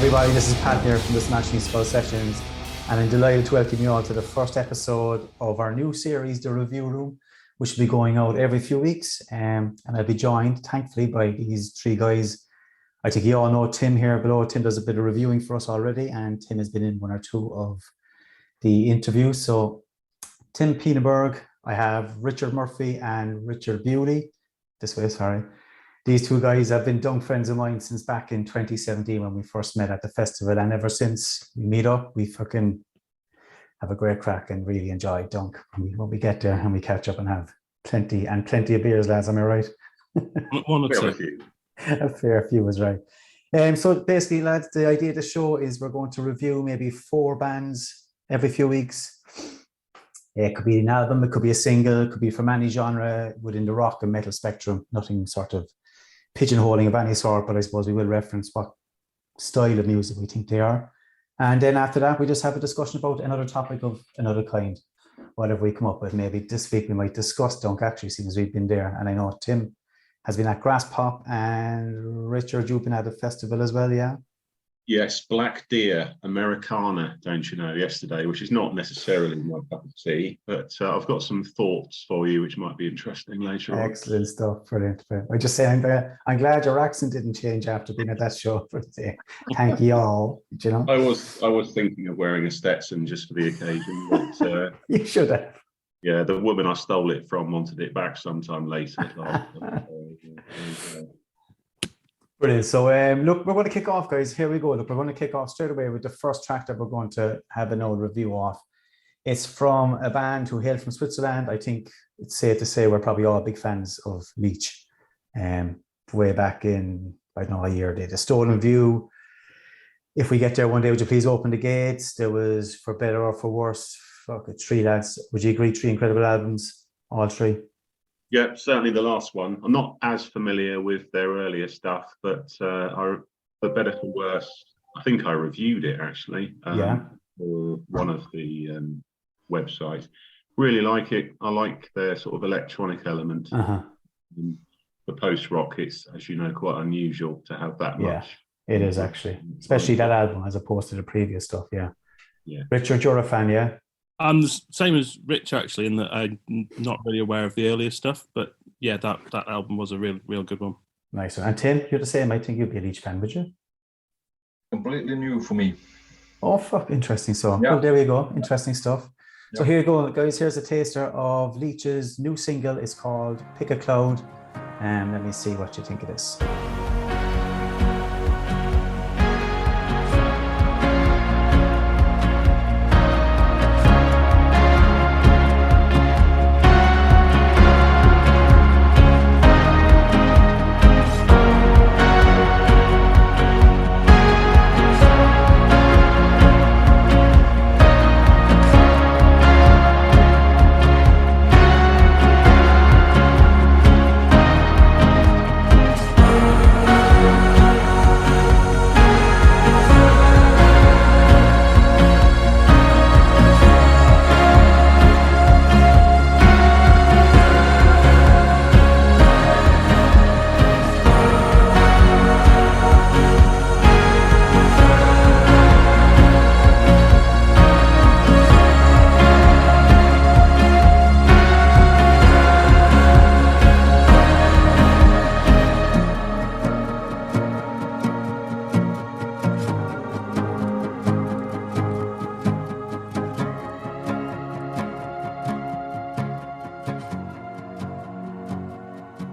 everybody, this is Pat here from the Smashing Skull Sessions, and I'm delighted to welcome you all to the first episode of our new series, The Review Room, which will be going out every few weeks. And I'll be joined, thankfully, by these three guys. I think you all know Tim here below. Tim does a bit of reviewing for us already, and Tim has been in one or two of the interviews. So, Tim Pieneberg, I have Richard Murphy and Richard Bewley. This way, sorry. These two guys have been dunk friends of mine since back in 2017 when we first met at the festival. And ever since we meet up, we fucking have a great crack and really enjoy dunk when we get there and we catch up and have plenty of beers, lads. Am I right? One or two. A fair few is right. So basically, lads, the idea of the show is we're going to review maybe 4 bands every few weeks. It could be an album, it could be a single, it could be from any genre within the rock and metal spectrum, nothing sort of pigeonholing of any sort, but I suppose we will reference what style of music we think they are. And then after that, we just have a discussion about another topic of another kind, whatever we come up with. Maybe this week we might discuss dunk, actually, since we've been there. And I know Tim has been at Grass Pop, and Richard, you've been at the festival as well, yeah? Yes, Black Deer Americana, don't you know, yesterday, which is not necessarily my cup of tea, but I've got some thoughts for you which might be interesting later on. Excellent stuff, brilliant. I just say I'm glad your accent didn't change after being at that show for the day. Thank you all. You know, I was thinking of wearing a Stetson just for the occasion, but you should have. Yeah, the woman I stole it from wanted it back sometime later. Brilliant. So, look, we're going to kick off, guys. Here we go. Look, we're going to kick off straight away with the first track that we're going to have an old review of. It's from a band who hail from Switzerland. I think it's safe to say we're probably all big fans of LEECH. Way back in, I don't know, a year, The Stolen View. If we get there one day, would you please open the gates? There was For Better or For Worse. Fuck it, 3 lads. Would you agree? 3 incredible albums, all 3. Yeah, certainly the last one. I'm not as familiar with their earlier stuff, but For Better For Worse, I think I reviewed it actually for one of the websites. Really like it. I like their sort of electronic element. The post-rock, it's, as you know, quite unusual to have that much. Yeah, it is actually. Especially that album as opposed to the previous stuff, yeah. Yeah. Richard, you're a fan, yeah? I'm the same as Rich, actually, in that I'm not really aware of the earlier stuff, but yeah, that album was a real good one. Nice one. And Tim, you're the same. I think you'd be a LEECH fan, would you? Completely new for me. Oh, fuck, interesting. So, yeah. Well, there we go. Interesting stuff. Yeah. So here you go, guys. Here's a taster of LEECH's new single. It's called Pick a Cloud. And let me see what you think of this.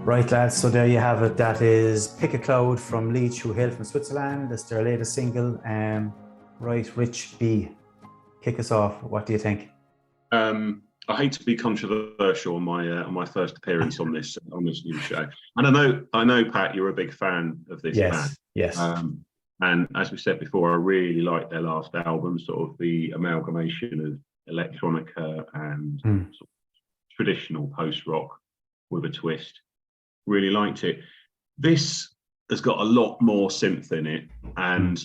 Right, lads, so there you have it. That is Pick a Cloud from LEECH, who hail from Switzerland. It's their latest single. Right, Rich B, kick us off. What do you think? I hate to be controversial on my first appearance on this new show, and I know Pat, you're a big fan of this band. Yes. And as we said before, I really like their last album, sort of the amalgamation of electronica and sort of traditional post-rock with a twist. Really liked it. This has got a lot more synth in it and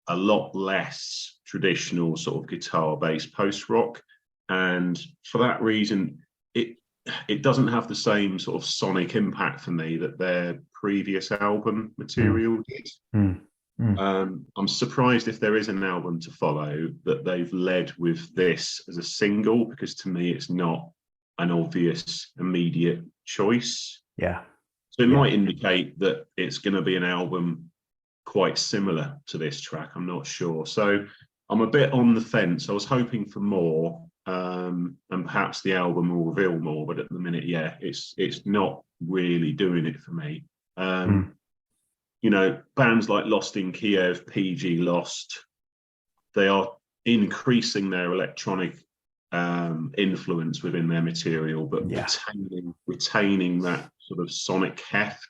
a lot less traditional sort of guitar-based post-rock. And for that reason, it doesn't have the same sort of sonic impact for me that their previous album material did. I'm surprised if there is an album to follow that they've led with this as a single, because to me it's not an obvious immediate choice. Yeah. So it might indicate that it's going to be an album quite similar to this track. I'm not sure. So I'm a bit on the fence. I was hoping for more, and perhaps the album will reveal more. But at the minute, it's not really doing it for me. You know, bands like Lost in Kiev, PG Lost, they are increasing their electronic influence within their material, but retaining that sort of sonic heft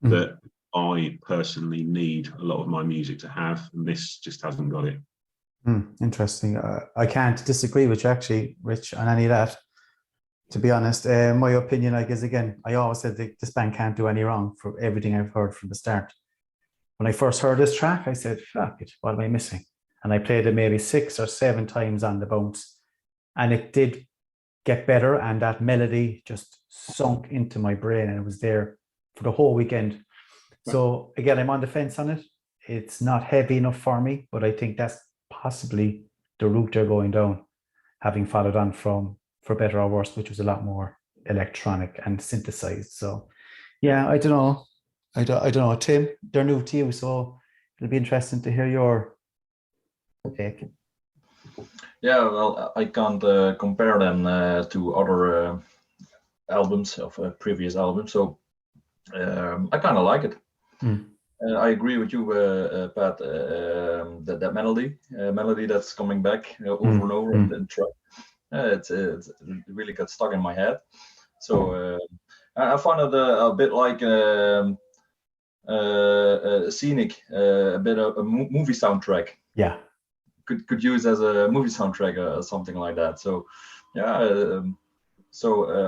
that I personally need a lot of my music to have, and this just hasn't got it. Interesting. I can't disagree with you actually, Rich, on any of that. To be honest, my opinion, I guess, again, I always said that this band can't do any wrong for everything I've heard from the start. When I first heard this track, I said, fuck it, what am I missing? And I played it maybe 6 or 7 times on the bounce, and it did get better, and that melody just sunk into my brain, and it was there for the whole weekend. So again, I'm on the fence on it. It's not heavy enough for me, but I think that's possibly the route they're going down, having followed on from For Better or Worse, which was a lot more electronic and synthesized. So yeah, I don't know. I don't know, Tim, they're new to you, so it'll be interesting to hear your take. Yeah, well, I can't compare them to other albums of previous albums, so I kind of like it. I agree with you, Pat, that melody that's coming back over and over in the track. It really got stuck in my head. So I find it a bit like scenic, a bit of a movie soundtrack. Yeah, could use as a movie soundtrack or something like that. So yeah,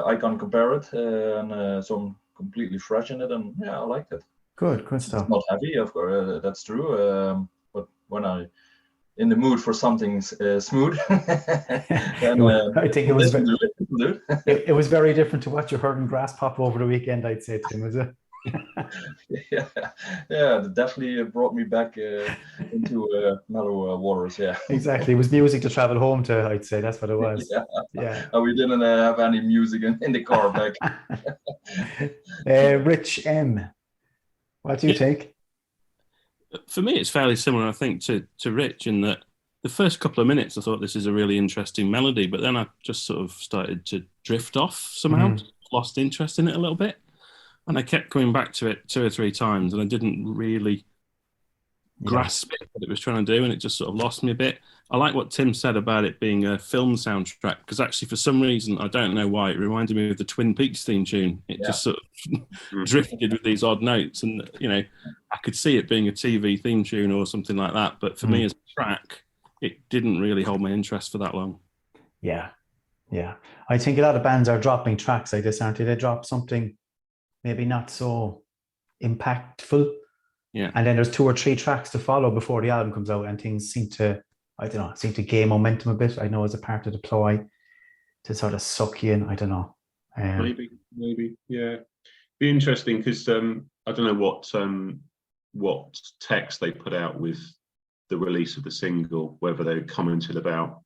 I can compare it, and so I'm completely fresh in it, and yeah, I liked it. Good stuff. It's not heavy, of course, that's true. But when I in the mood for something smooth, then, I think it was it was very different to what you heard in Grass Pop over the weekend, I'd say, Tim, was it? yeah, it definitely brought me back into mellow waters. Yeah, exactly. It was music to travel home to, I'd say. That's what it was. Yeah. We didn't have any music in the car back. Rich M, what do you think? For me, it's fairly similar, I think, to Rich, in that the first couple of minutes I thought this is a really interesting melody, but then I just sort of started to drift off somehow, lost interest in it a little bit. And I kept coming back to it 2 or 3 times, and I didn't really grasp what it was trying to do, and it just sort of lost me a bit. I like what Tim said about it being a film soundtrack, because actually for some reason, I don't know why, it reminded me of the Twin Peaks theme tune. It just sort of drifted with these odd notes, and you know, I could see it being a TV theme tune or something like that, but for me as a track, it didn't really hold my interest for that long. Yeah. I think a lot of bands are dropping tracks like this, aren't they? They drop something maybe not so impactful, and then there's 2 or 3 tracks to follow before the album comes out, and things seem to, I don't know, seem to gain momentum a bit. I know as a part of the ploy to sort of suck you in. I don't know. Maybe, yeah. Be interesting, because I don't know what text they put out with the release of the single, whether they commented about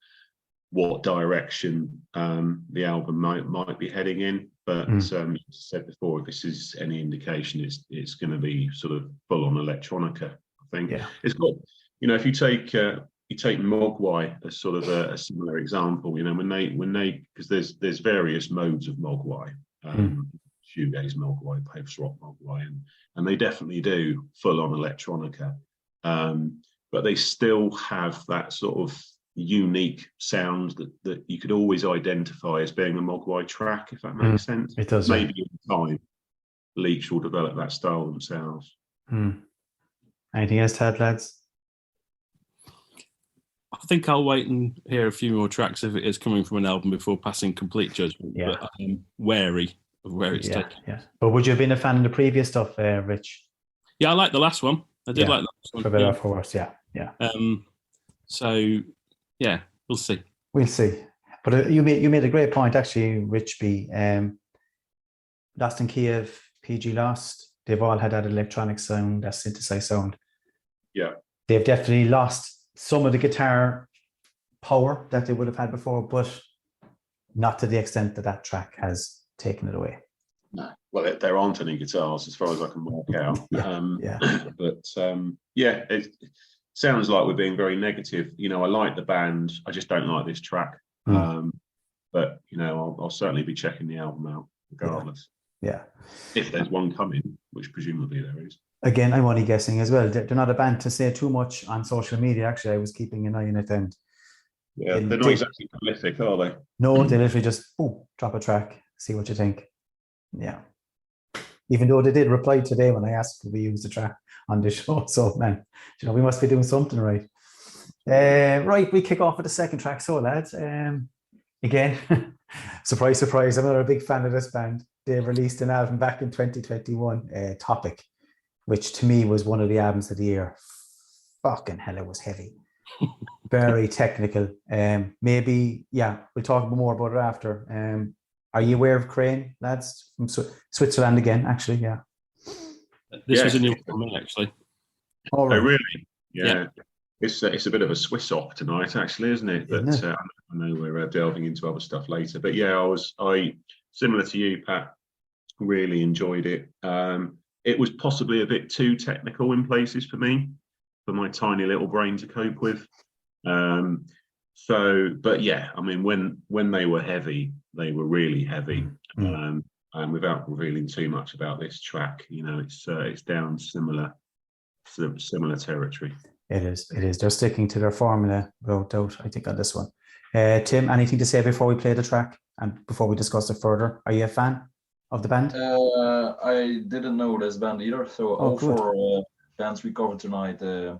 what direction the album might be heading in. But as I said before, if this is any indication, it's going to be sort of full on electronica. I think it's got, you know, if you take Mogwai as sort of a similar example, you know, when they because there's various modes of Mogwai, shoegaze Mogwai, post rock Mogwai, and they definitely do full on electronica, but they still have that sort of unique sound that you could always identify as being a Mogwai track, if that makes sense. It does. Maybe in time, LEECH will develop that style themselves. Anything else to add, lads? I think I'll wait and hear a few more tracks if it is coming from an album before passing complete judgment. Yeah. But I'm wary of where it's taken. Yeah. But would you have been a fan of the previous stuff, Rich? Yeah, I like the last one. I did like the last one. For better or for worse, yeah. So yeah, we'll see. We'll see. But you made a great point, actually, Rich B. Lost in Kiev, PG Lost, they've all had that electronic sound, that synthesized sound. Yeah. They've definitely lost some of the guitar power that they would have had before, but not to the extent that that track has taken it away. No, well, there aren't any guitars as far as I can work out. Yeah. It sounds like we're being very negative. You know, I like the band. I just don't like this track. But you know, I'll certainly be checking the album out regardless. Yeah. If there's one coming, which presumably there is. Again, I'm only guessing as well. They're not a band to say too much on social media. Actually, I was keeping an eye on it, and yeah, they're not exactly prolific, are they? No, they literally just drop a track, see what you think. Yeah. Even though they did reply today when I asked if we use the track on the show. So, man, you know, we must be doing something right. Right, we kick off with the second track. So, lads, again, surprise, surprise, I'm not a big fan of this band. They released an album back in 2021, Topic, which to me was one of the albums of the year. Fucking hell, it was heavy. Very technical. Maybe, yeah, we'll talk more about it after. Are you aware of KRANE, lads? From Switzerland again, actually, yeah. This was a new one for me, actually. Oh, right. Oh, really? Yeah. It's a bit of a Swiss op tonight, actually, isn't it? But I know we're delving into other stuff later. But yeah, I similar to you, Pat, really enjoyed it. It was possibly a bit too technical in places for me, for my tiny little brain to cope with. But yeah, I mean, when they were heavy, they were really heavy. And without revealing too much about this track, you know, it's down similar territory. It is. They're sticking to their formula, without doubt, I think, on this one. Tim, anything to say before we play the track and before we discuss it further? Are you a fan of the band? I didn't know this band either. So all four bands we covered tonight are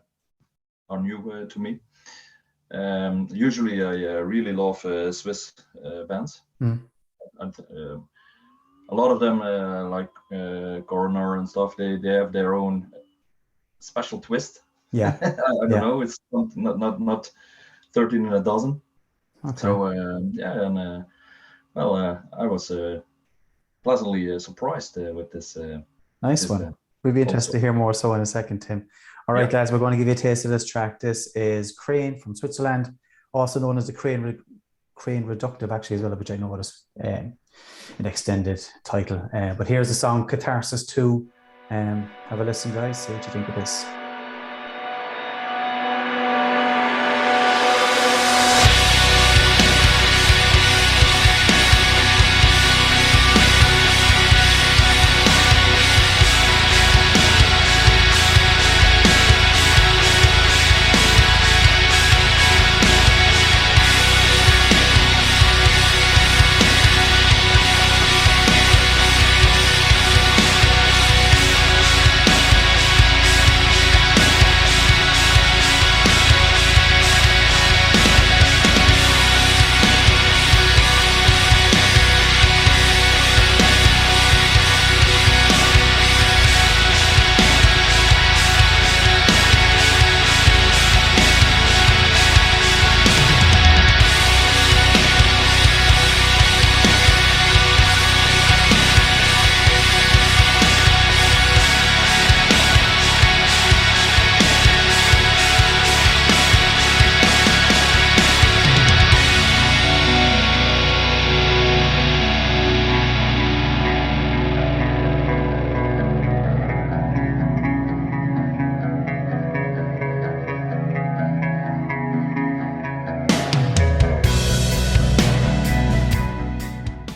new to me. Usually I really love Swiss bands. And a lot of them, like KRANE and stuff, they have their own special twist. Yeah. I don't know. It's not 13 in a dozen. Okay. So I was pleasantly surprised with this. Nice one. We'll be interested to hear more so in a second, Tim. All right, guys, we're going to give you a taste of this track. This is KRANE from Switzerland, also known as the KRANE Reductive, actually, as well, which I know is an extended title. But here's the song Catharsis 2. Have a listen, guys. See what you think of this.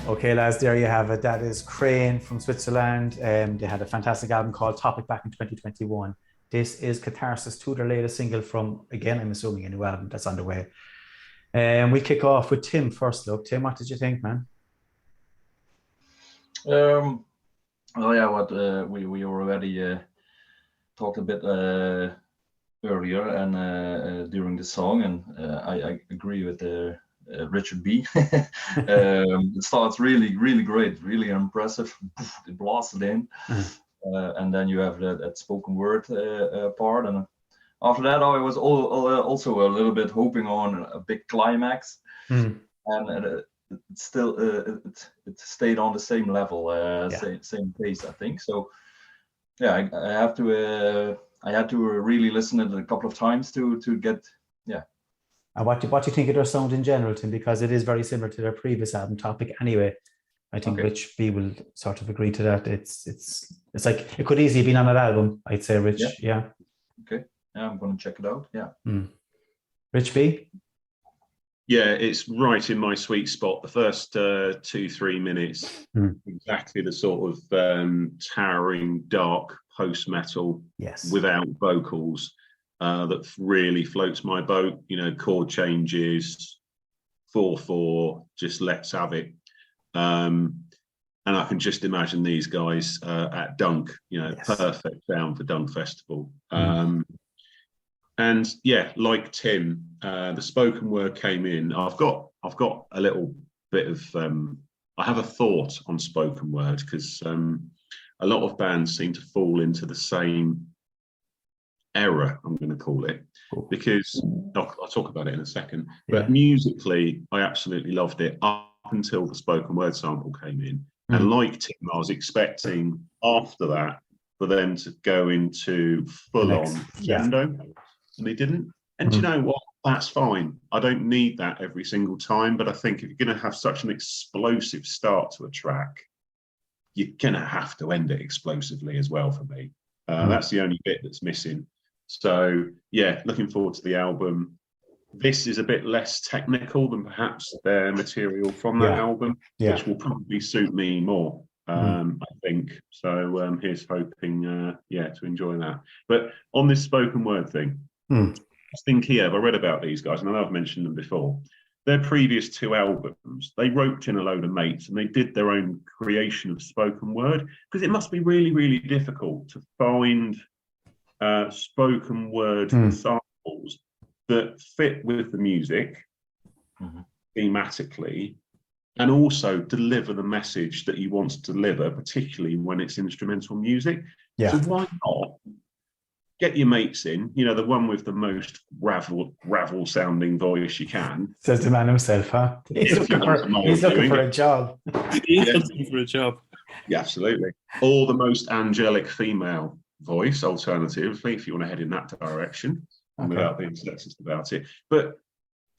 Okay, lads, there you have it. That is KRANE from Switzerland. They had a fantastic album called Topic back in 2021. This is Catharsis 2, their latest single from, again, I'm assuming a new album that's underway. We kick off with Tim first. Look, Tim, what did you think, man? What we already talked a bit earlier and during the song, and I agree with Richard B. It starts really great, really impressive. It blasted in, and then you have that spoken word part, and after that I was also a little bit hoping on a big climax, and it still it stayed on the same level, same pace, I think. So yeah, I I had to really listen to it a couple of times to get. And what do you think of their sound in general, Tim? Because it is very similar to their previous album Topic anyway. I think Okay. Rich B will sort of agree to that. It's like it could easily be on that album, I'd say, Rich. Yeah. Okay. Yeah, I'm going to check it out. Yeah. Rich B? Yeah, it's right in my sweet spot. The first 2-3 minutes, exactly the sort of towering, dark post-metal without vocals that really floats my boat. You know, chord changes, 4/4, just let's have it. And I can just imagine these guys at Dunk, you know, perfect sound for Dunk Festival. And yeah, like Tim, the spoken word came in. I've got a little bit of I have a thought on spoken word, because a lot of bands seem to fall into the same error, I'm going to call it, because I'll talk about it in a second. But musically, I absolutely loved it up until the spoken word sample came in. And like Tim, I was expecting after that for them to go into full-on crescendo. And they didn't. And do you know what? That's fine. I don't need that every single time. But I think if you're going to have such an explosive start to a track, you're going to have to end it explosively as well for me. That's the only bit that's missing. So, yeah, looking forward to the album. This is a bit less technical than perhaps their material from that album, which will probably suit me more. I think so. Here's hoping, to enjoy that. But on this spoken word thing, I think I read about these guys, and I know I've mentioned them before. Their previous 2 albums, they roped in a load of mates and they did their own creation of spoken word, because it must be really, really difficult to find spoken word samples that fit with the music thematically, and also deliver the message that you want to deliver, particularly when it's instrumental music. So why not get your mates in, you know, the one with the most gravel sounding voice you can. Says the man himself, huh? He's looking for a job. He's looking for a job. Yeah, absolutely. Or the most angelic female voice, alternatively, if you want to head in that direction, without being sexist about it. But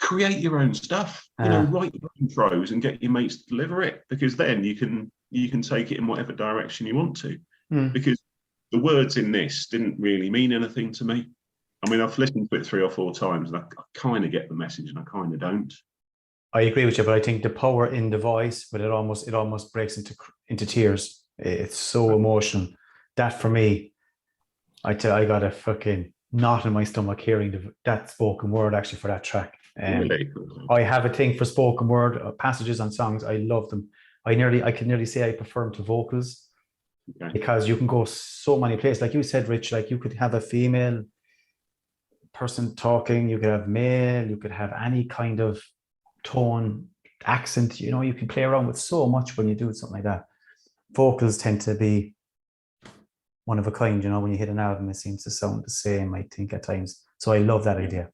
create your own stuff. You know, write your intros and get your mates to deliver it, because then you can take it in whatever direction you want to. Because the words in this didn't really mean anything to me. I mean, I've listened to it 3 or 4 times, and I kind of get the message, and I kind of don't. I agree with you, but I think the power in the voice, but it almost breaks into tears. It's so emotional. That for me, I got a fucking knot in my stomach hearing that spoken word actually for that track. Really? I have a thing for spoken word passages on songs. I love them. I can nearly say I prefer them to vocals. Because you can go so many places. Like you said, Rich, like you could have a female person talking, you could have male, you could have any kind of tone, accent, you know, you can play around with so much when you do something like that. Vocals tend to be one of a kind, you know, when you hit an album, it seems to sound the same, I think, at times. So I love that idea.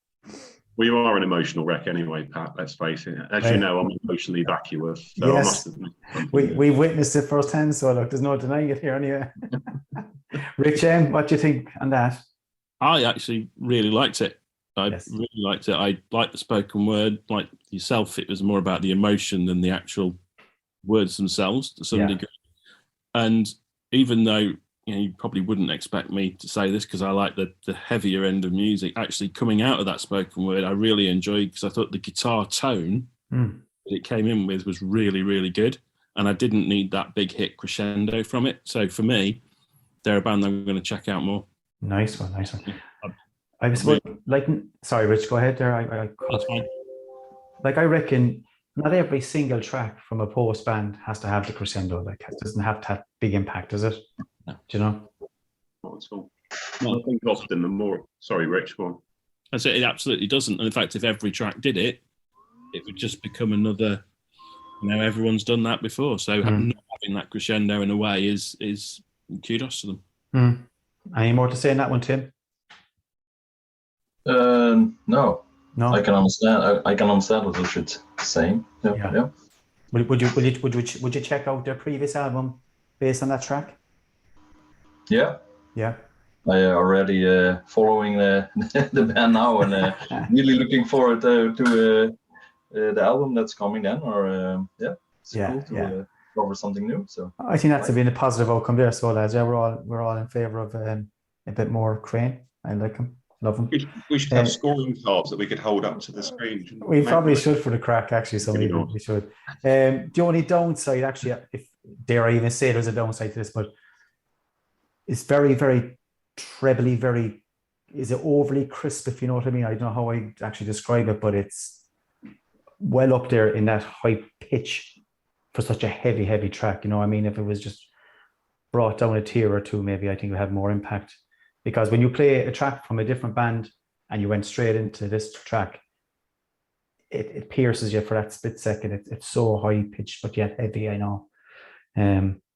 Well, you are an emotional wreck anyway, Pat, let's face it. As you know, I'm emotionally vacuous. So I must admit we've witnessed it firsthand, so look, there's no denying it here anyway. Rich, what do you think on that? I actually really liked it. I really liked it. I liked the spoken word. Like yourself, it was more about the emotion than the actual words themselves to some degree. And even though, you know, you probably wouldn't expect me to say this because I like the heavier end of music, actually coming out of that spoken word, I really enjoyed, because I thought the guitar tone that it came in with was really, really good. And I didn't need that big hit crescendo from it. So for me, they're a band I'm going to check out more. Nice one. I was sorry, Rich, go ahead there. That's fine. Like, I reckon not every single track from a post band has to have the crescendo. Like, it doesn't have to have big impact, does it? No. Do you know? Not at all. No, I think often the more. Sorry, Rich, go on. I say it absolutely doesn't. And in fact, if every track did it, it would just become another. You know, everyone's done that before. So not having that crescendo in a way is kudos to them. Any more to say on that one, Tim? No. No. I can understand. I can understand what you should say. Yeah. Would you check out their previous album based on that track? Yeah. Yeah. I already following the band now and really looking forward to the album that's coming then. Or it's cool to cover something new. So I think that's been a positive outcome there. So lads, yeah, we're all in favour of a bit more KRANE. I like them, love them. We should have scoring cards that we could hold up to the screen. We probably should for the crack, actually. So maybe we should. The only downside, actually, if dare I even say there's a downside to this, but it's very, very trebly, very, is it overly crisp, if you know what I mean? I don't know how I actually describe it, but it's well up there in that high pitch for such a heavy, heavy track. You know, I mean, if it was just brought down a tier or two, maybe I think it would have more impact. Because when you play a track from a different band and you went straight into this track, it pierces you for that split second. It's so high pitched, but yet heavy, I know.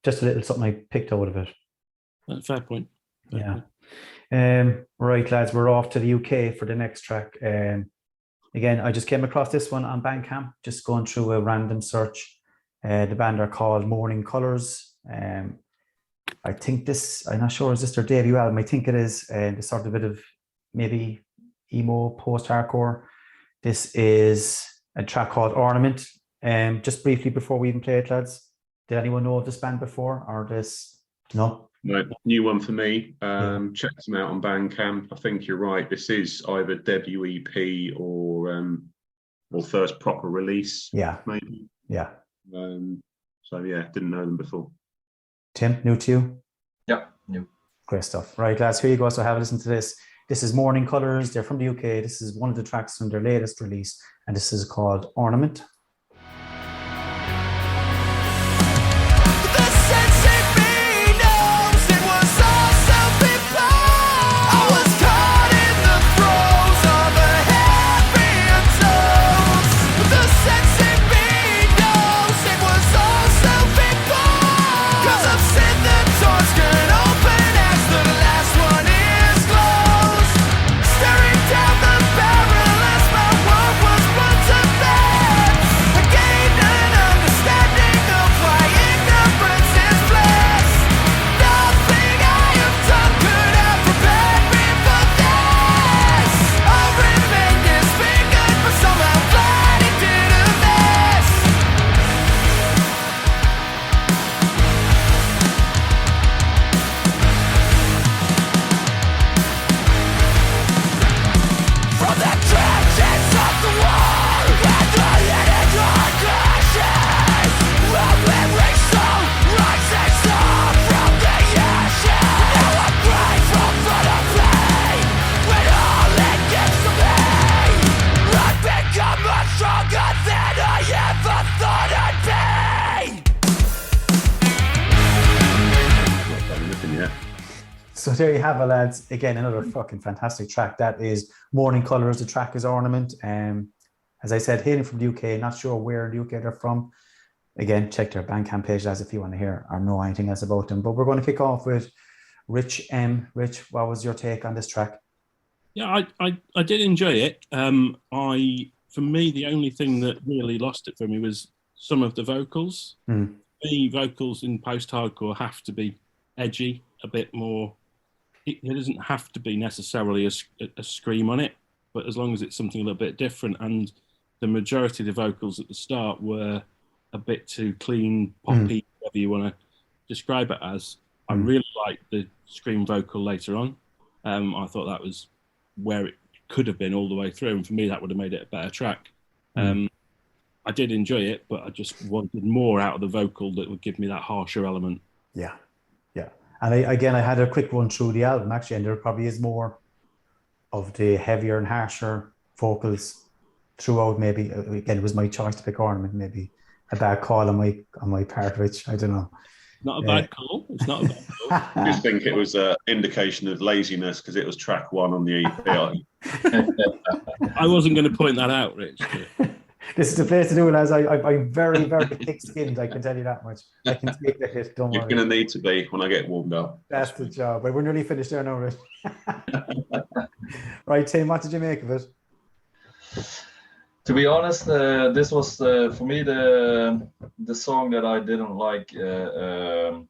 Just a little something I picked out of it. Fair point. Yeah. Right, lads, we're off to the UK for the next track. Again, I just came across this one on Bandcamp, just going through a random search. The band are called Mourning Colours. I think this, I'm not sure, is this their debut album? I think it is. It's sort of a bit of maybe emo, post-hardcore. This is a track called Ornament. Just briefly before we even play it, lads, did anyone know of this band before, or this? No? No, new one for me. Check them out on Bandcamp. I think you're right. This is either debut EP or first proper release. Yeah, maybe. Yeah. So yeah, didn't know them before. Tim, new to you? Yeah, new. Great stuff. Right, lads, here you go. So have a listen to this. This is Mourning Colours. They're from the UK. This is one of the tracks from their latest release, and this is called Ornament. So there you have it, lads. Again, another fucking fantastic track. That is Mourning Colours. The track is Ornament. As I said, hailing from the UK, not sure where in the UK they're from. Again, check their Bandcamp page, lads, if you want to hear or know anything else about them. But we're going to kick off with Rich M. Rich, what was your take on this track? Yeah, I did enjoy it. For me, the only thing that really lost it for me was some of the vocals. The vocals in post-hardcore have to be edgy, a bit more. It doesn't have to be necessarily a scream on it, but as long as it's something a little bit different. And the majority of the vocals at the start were a bit too clean, poppy, whatever you want to describe it as. I really liked the scream vocal later on. I thought that was where it could have been all the way through, and for me that would have made it a better track. I did enjoy it, but I just wanted more out of the vocal that would give me that harsher element. Yeah. And I had a quick run through the album, actually, and there probably is more of the heavier and harsher vocals throughout. Maybe, again, it was my choice to pick Ornament. Maybe a bad call on my part, Rich. I don't know. Not a bad call. It's not a bad call. I just think it was an indication of laziness because it was track one on the EP. I wasn't going to point that out, Rich. This is the place to do it, as I'm very, very thick-skinned, I can tell you that much. I can take the hit, don't worry. You're going to need to be when I get warmed up. That's the job. But we're nearly finished there now, Rich. Right, Tim, what did you make of it? To be honest, this was for me the song that I didn't like. I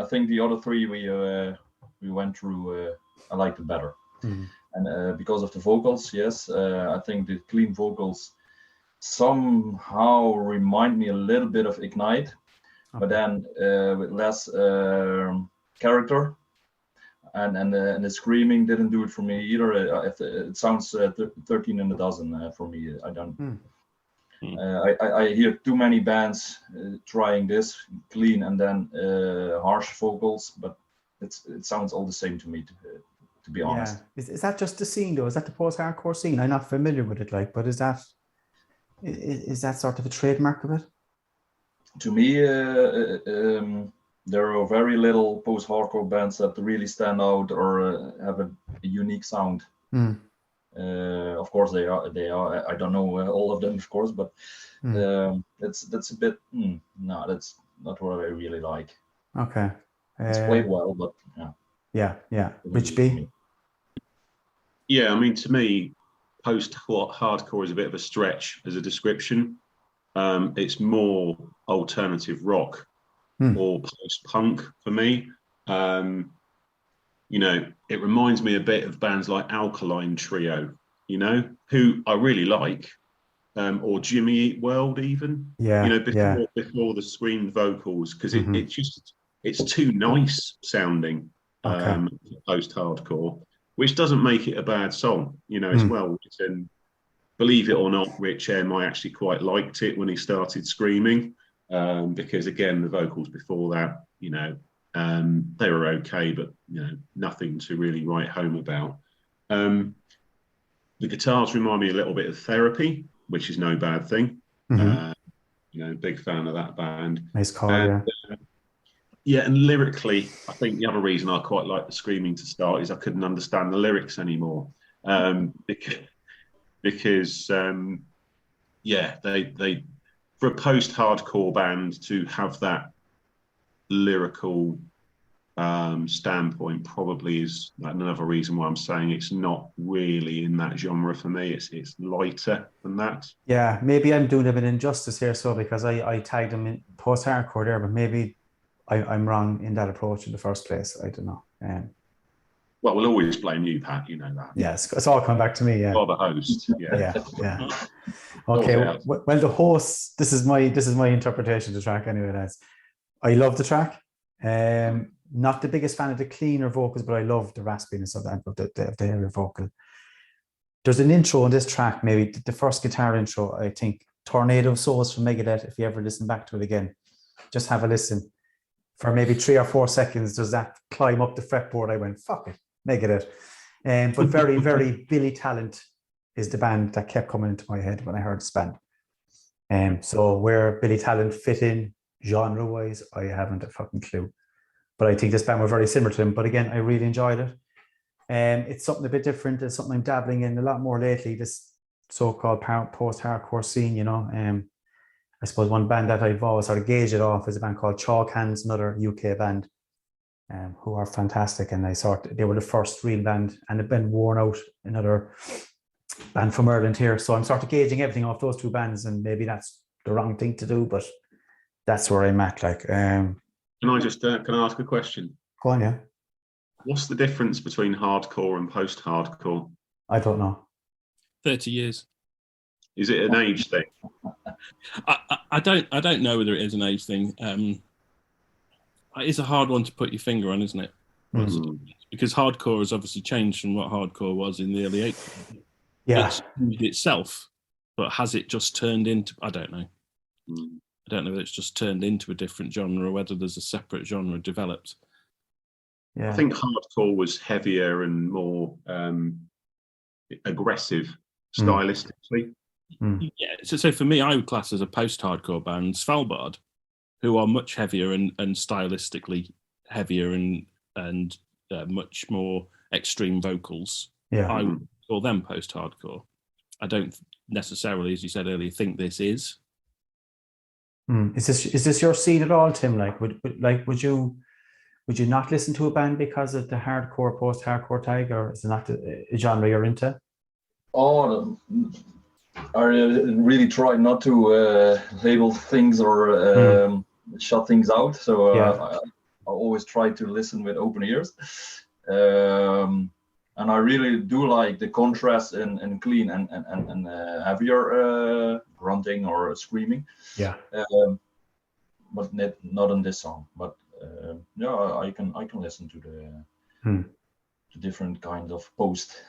think the other three we we went through, I liked it better. Mm. And because of the vocals, yes, I think the clean vocals somehow remind me a little bit of Ignite, but then with less character. And the screaming didn't do it for me either. It sounds 13 in a dozen for me. I don't. I hear too many bands trying this clean and then harsh vocals, but it sounds all the same to me. To be honest. Yeah. Is that just the scene though? Is that the post-hardcore scene? I'm not familiar with it, like, but is that sort of a trademark of it? To me, there are very little post-hardcore bands that really stand out or have a unique sound. Of course, they are. I don't know all of them, of course, but that's a bit. No, that's not what I really like. Okay. It's played well, but yeah. Yeah. Which B? Yeah, I mean, to me, post-hardcore is a bit of a stretch as a description. It's more alternative rock or post-punk for me. You know, it reminds me a bit of bands like Alkaline Trio, you know, who I really like, or Jimmy Eat World even. Yeah. You know, before the screamed vocals, because it's too nice sounding post-hardcore, which doesn't make it a bad song, you know, as well. And believe it or not, Rich M, I actually quite liked it when he started screaming, because again, the vocals before that, you know, they were okay, but you know, nothing to really write home about. The guitars remind me a little bit of Therapy, which is no bad thing. You know, big fan of that band. Nice call, yeah, and lyrically, I think the other reason I quite like the screaming to start is I couldn't understand the lyrics anymore. Because they for a post-hardcore band to have that lyrical standpoint probably is another reason why I'm saying it's not really in that genre for me. It's lighter than that. Yeah, maybe I'm doing a bit of injustice here, so because I tagged them in post-hardcore there, but maybe I'm wrong in that approach in the first place. I don't know. Well, we'll always blame you, Pat. You know that. Yes, it's all come back to me. Yeah. You're the host. Yeah. Okay. Well, the host. This is my interpretation of the track. Anyway, lads. I love the track. Not the biggest fan of the cleaner vocals, but I love the raspiness of that, of the heavier vocal. There's an intro in this track, maybe the first guitar intro. I think Tornado of Souls from Megadeth. If you ever listen back to it again, just have a listen. For maybe 3 or 4 seconds, does that climb up the fretboard? I went, fuck it, Megadeth. But very, very Billy Talent is the band that kept coming into my head when I heard this band. So where Billy Talent fit in genre-wise, I haven't a fucking clue. But I think this band were very similar to him. But again, I really enjoyed it. It's something a bit different. It's something I'm dabbling in a lot more lately, this so-called post-hardcore scene, you know. I suppose one band that I've always sort of gauged it off is a band called Chalk Hands, another UK band, who are fantastic. And they were the first real band, and they've been Worn Out, another band from Ireland here. So I'm sort of gauging everything off those two bands, and maybe that's the wrong thing to do, but that's where I'm at. Like, can I just can I ask a question? Go on, yeah. What's the difference between hardcore and post-hardcore? I don't know. 30 years. Is it an age thing? I don't know whether it is an age thing. It's a hard one to put your finger on, isn't it? Because hardcore has obviously changed from what hardcore was in the early 80s. Yeah. It's changed itself, but has it just turned into? I don't know. I don't know whether it's just turned into a different genre or whether there's a separate genre developed. Yeah. I think hardcore was heavier and more aggressive stylistically. Yeah, so for me, I would class as a post-hardcore band Svalbard, who are much heavier and stylistically heavier and much more extreme vocals. Yeah, I would call them post-hardcore. I don't necessarily, as you said earlier, think this is. Is this your scene at all, Tim? Like, would you not listen to a band because of the hardcore, post-hardcore tag, or is it not a genre you're into? Oh, I really try not to label things or shut things out. So I always try to listen with open ears. And I really do like the contrast in clean and heavier grunting or screaming. Yeah. But not in this song. But yeah, I can listen to the different kind of post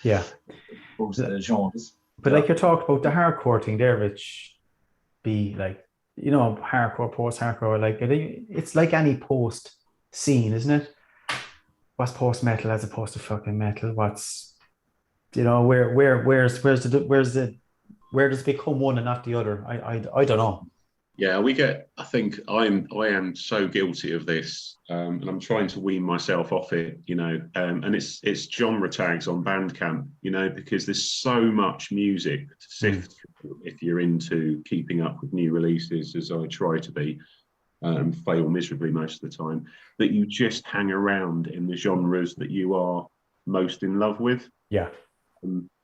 genres. But like you talked about the hardcore thing there, Rich, be like, you know, hardcore, post-hardcore, like it's like any post scene, isn't it? What's post-metal as opposed to fucking metal? What's, you know, where does it become one and not the other? I don't know. Yeah, I think I am so guilty of this, and I'm trying to wean myself off it, you know, and it's genre tags on Bandcamp, you know, because there's so much music to sift through if you're into keeping up with new releases, as I try to be, fail miserably most of the time, that you just hang around in the genres that you are most in love with. Yeah.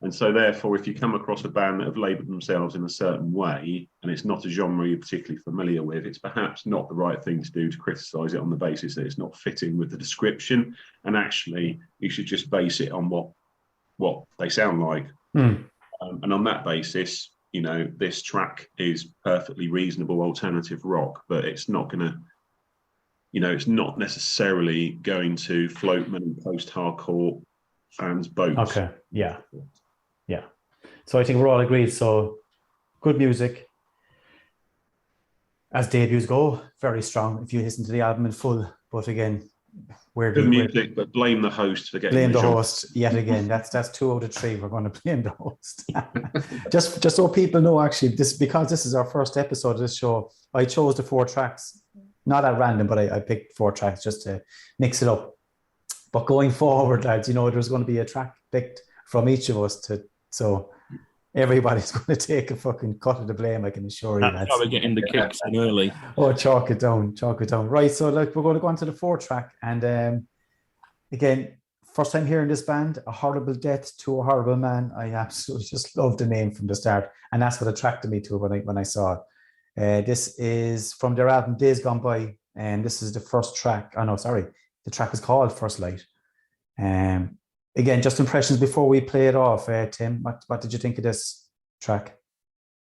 And so therefore, if you come across a band that have labelled themselves in a certain way, and it's not a genre you're particularly familiar with, it's perhaps not the right thing to do to criticise it on the basis that it's not fitting with the description. And actually, you should just base it on what they sound like. And on that basis, you know, this track is perfectly reasonable alternative rock, but it's not going to, you know, it's not necessarily going to float many post-hardcore fans' boats. Okay, yeah. So I think we're all agreed. So good music. As debuts go, very strong if you listen to the album in full. But again, good music, but blame the host for getting blame the host yet again. That's 2 out of 3. We're going to blame the host. just so people know, actually, because this is our first episode of this show, I chose the 4 tracks, not at random, but I picked 4 tracks just to mix it up. But going forward, lads, you know, there's going to be a track picked from each of us so everybody's going to take a fucking cut of the blame, I can assure you. That's how we're getting the kicks in early. Oh, chalk it down. Right, so like we're going to go on to the 4th track. And again, first time hearing this band, A Horrible Death to a Horrible Man. I absolutely just love the name from the start. And that's what attracted me to it when I saw it. This is from their album Days Gone By. And this is the first track. Oh, no, sorry. The track is called First Light. Again, just impressions before we play it off. Tim, what did you think of this track?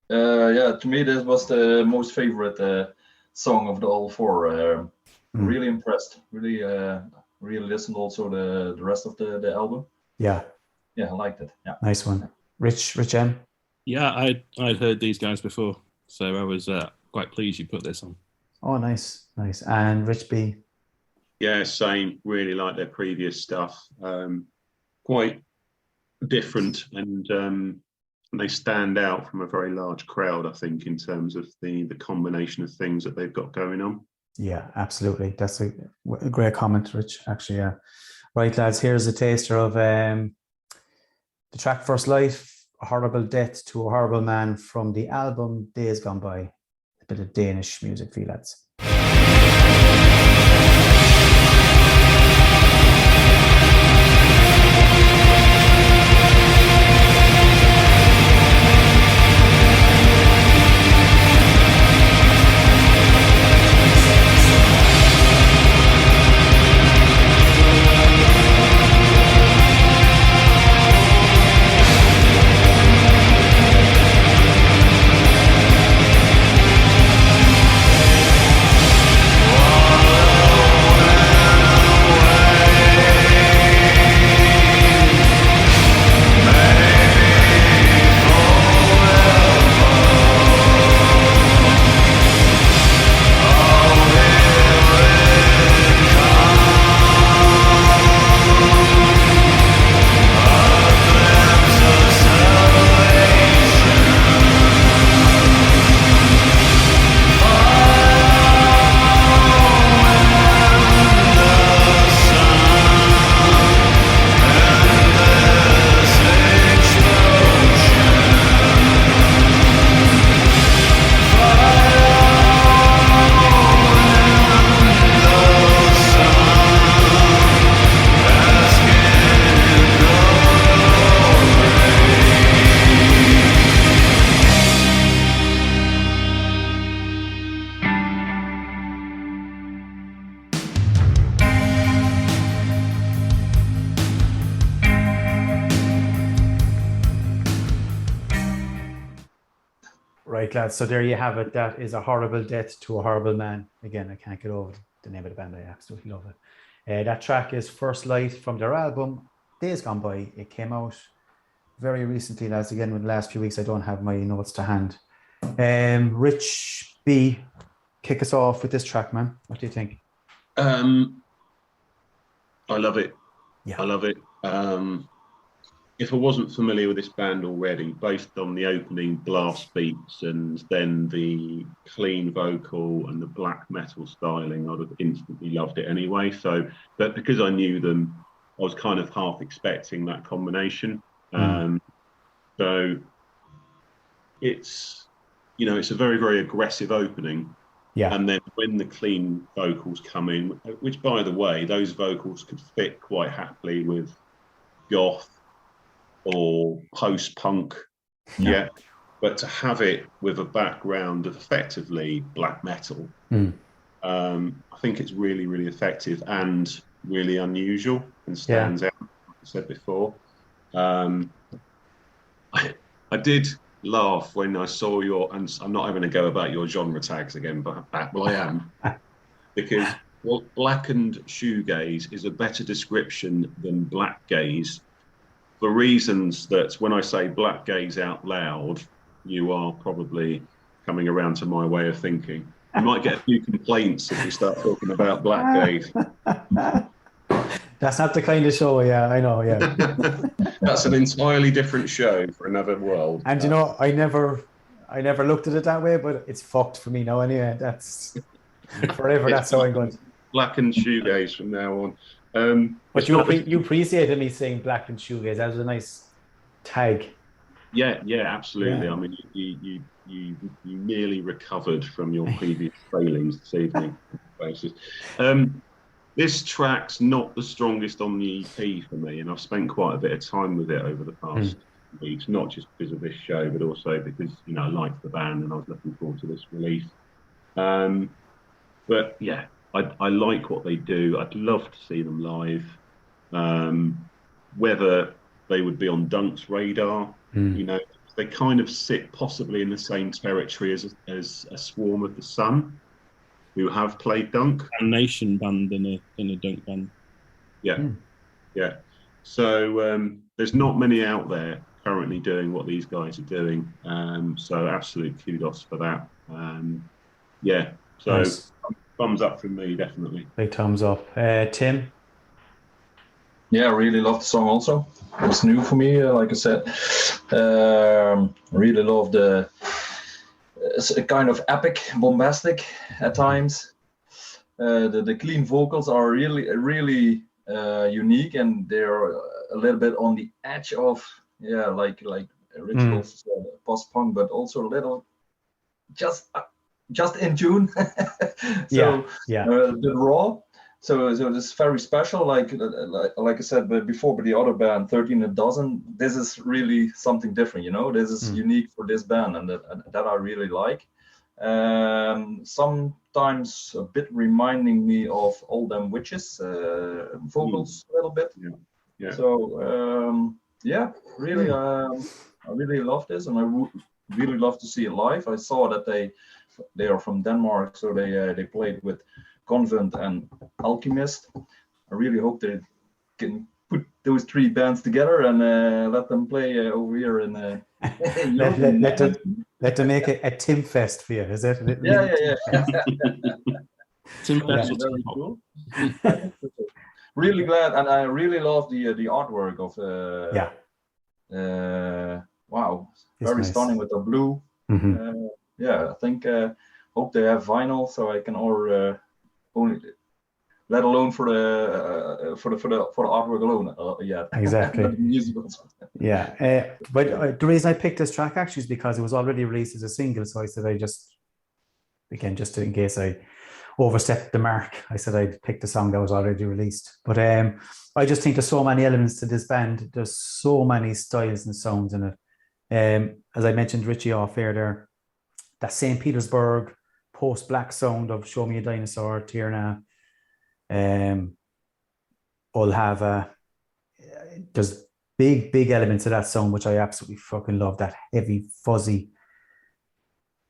Yeah, to me, this was the most favorite song of the all 4. Really impressed. Really listened also the rest of the album. Yeah, I liked it. Yeah, nice one. Rich M. Yeah, I'd heard these guys before, so I was quite pleased you put this on. Oh, nice. And Rich B. Yeah, same. Really like their previous stuff. Quite different, and they stand out from a very large crowd, I think, in terms of the combination of things that they've got going on. Yeah, absolutely. That's a great comment, Rich, actually. Yeah. Right, lads, here's a taster of the track First Light, A Horrible Death to a Horrible Man from the album Days Gone By. A bit of Danish music for you, lads. right, lads. So there you have it. That is A Horrible Death to a Horrible Man. Again, I can't get over the name of the band. I absolutely love it. That track is First Light from their album Days Gone By. It came out very recently, lads. Again, in the last few weeks, I don't have my notes to hand. Rich B, kick us off with this track, man. What do you think? I love it. Yeah. I love it. If I wasn't familiar with this band already, based on the opening blast beats and then the clean vocal and the black metal styling, I'd have instantly loved it anyway. So, but because I knew them, I was kind of half expecting that combination. So it's, it's a very, very aggressive opening. Yeah. And then when the clean vocals come in, which by the way, those vocals could fit quite happily with goth or post-punk, but to have it with a background of effectively black metal, I think it's really, really effective and really unusual and stands out, like I said before. I did laugh when I saw and I'm not having to go about your genre tags again, but well, I am, because blackened shoegaze is a better description than black gaze, for reasons that when I say black gaze out loud, you are probably coming around to my way of thinking. You might get a few complaints if we start talking about black gaze. That's not the kind of show, I know, That's an entirely different show for another world. And I never looked at it that way, but it's fucked for me now anyway. That's forever. That's how I'm going. Blackened shoegaze from now on. But you appreciated me saying blackened shoegaze. That was a nice tag. Yeah, absolutely. Yeah. I mean, you nearly recovered from your previous failings this evening. This track's not the strongest on the EP for me, and I've spent quite a bit of time with it over the past weeks, not just because of this show, but also because I liked the band and I was looking forward to this release. But yeah, I like what they do. I'd love to see them live. Whether they would be on Dunk's radar, they kind of sit possibly in the same territory as a Swarm of the Sun, who have played Dunk. A nation band in a Dunk band. Yeah. So there's not many out there currently doing what these guys are doing. So absolute kudos for that. So nice. Thumbs up from me, definitely. Big thumbs up. Tim? Yeah, I really love the song also. It was new for me, like I said. Really love it's a kind of epic, bombastic at times. The clean vocals are really unique, and they're a little bit on the edge of like Rituals post-punk, but also a little just in tune. So a bit raw. So it's very special. Like I said before, but the other band, 13 a Dozen, this is really something different. This is unique for this band, and that I really like. Sometimes a bit reminding me of All Them Witches vocals a little bit. Yeah. So really, I really love this, and I would really love to see it live. I saw that they are from Denmark, so they played with Convent and Alchemist. I really hope they can put those three bands together and let them play over here in let them make a Tim Fest for you, is it? Yeah. Tim Fest. Very cool. Really glad, and I really love the artwork of wow, it's very nice. Stunning with the blue. I think hope they have vinyl so I can order only, let alone for the artwork alone. Exactly. But the reason I picked this track actually is because it was already released as a single, so I said just in case I overstepped the mark, I said I'd pick the song that was already released. But I just think there's so many elements to this band. There's so many styles and sounds in it. As I mentioned, Richie off air there, that St. Petersburg post-black sound of Show Me a Dinosaur, Tierna, all have there's big elements of that sound which I absolutely fucking love. That heavy, fuzzy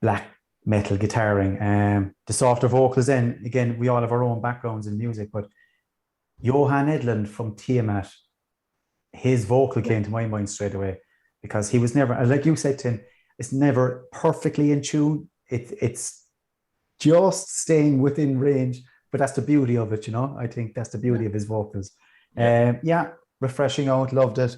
black metal guitaring. The softer vocals then, again, we all have our own backgrounds in music, but Johan Edlund from Tiamat, his vocal came to my mind straight away, because he was never, like you said, Tim, it's never perfectly in tune. It's just staying within range, but that's the beauty of it, you know. I think that's the beauty of his vocals. Refreshing out, loved it.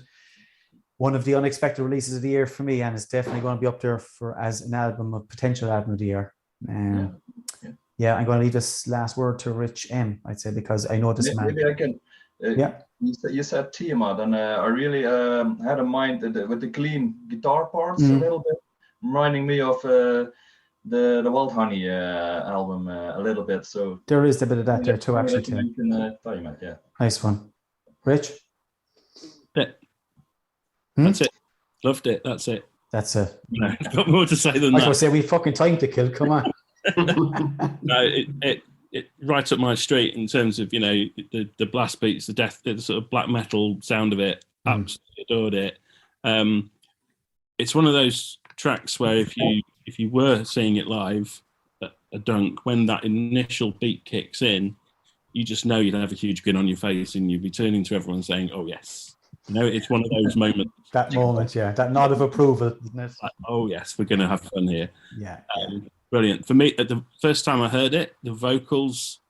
One of the unexpected releases of the year for me, and it's definitely going to be up there as an album, a potential album of the year. I'm going to leave this last word to Rich M, I'd say, because I know this man. Maybe I can. You said Tiamat, and I really had in mind with the clean guitar parts a little bit, reminding me of the Wild Honey album a little bit. So there is a bit of that there too, actually, Tim. Yeah. Nice one. Rich? That's it. Loved it. That's it. That's it. No, I've got more to say than that. I was going to say, we fucking time to kill. Come on. No, it right up my street in terms of, you know, the blast beats, the death, the sort of black metal sound of it. Absolutely adored it. It's one of those tracks where if you were seeing it live at a dunk, when that initial beat kicks in, you just know you'd have a huge grin on your face and you'd be turning to everyone saying, "Oh yes." You know, it's one of those moments. That moment, yeah, that nod of approval, isn't it? Like, oh yes, we're going to have fun here. Yeah. Brilliant. For me, at the first time I heard it, the vocals,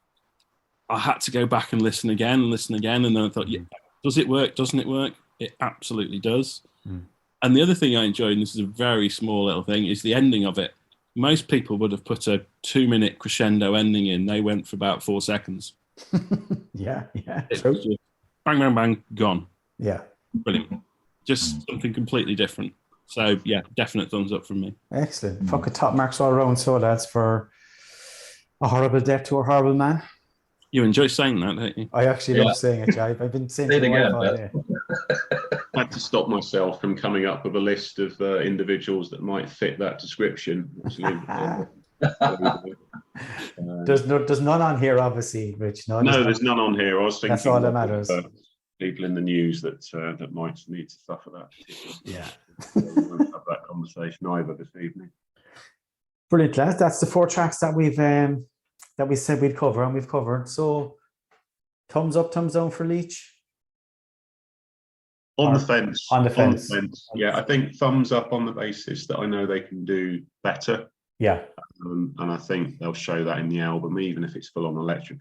I had to go back and listen again, and then I thought, yeah, does it work? Doesn't it work? It absolutely does. And the other thing I enjoyed, and this is a very small little thing, is the ending of it. Most people would have put a 2-minute crescendo ending in. They went for about 4 seconds. Yeah. It was just bang, bang, bang, gone. Yeah. Brilliant. Just something completely different. So, yeah, definite thumbs up from me. Excellent. Fucking top marks all around. So that's for A Horrible Death to a Horrible Man. You enjoy saying that, don't you? I actually love saying it, Jai. I've been saying it all day. I had to stop myself from coming up with a list of individuals that might fit that description. There's none on here, obviously, Rich. No, there's none on here. I was thinking that's all that matters. People in the news that might need to suffer that. Yeah. We won't have that conversation either this evening. Brilliant, lads. That's the 4 tracks that we said we'd cover, and we've covered. So, thumbs up, thumbs down for LEECH. On the fence. On the fence. Yeah, I think thumbs up on the basis that I know they can do better. Yeah. And I think they'll show that in the album, even if it's full on electric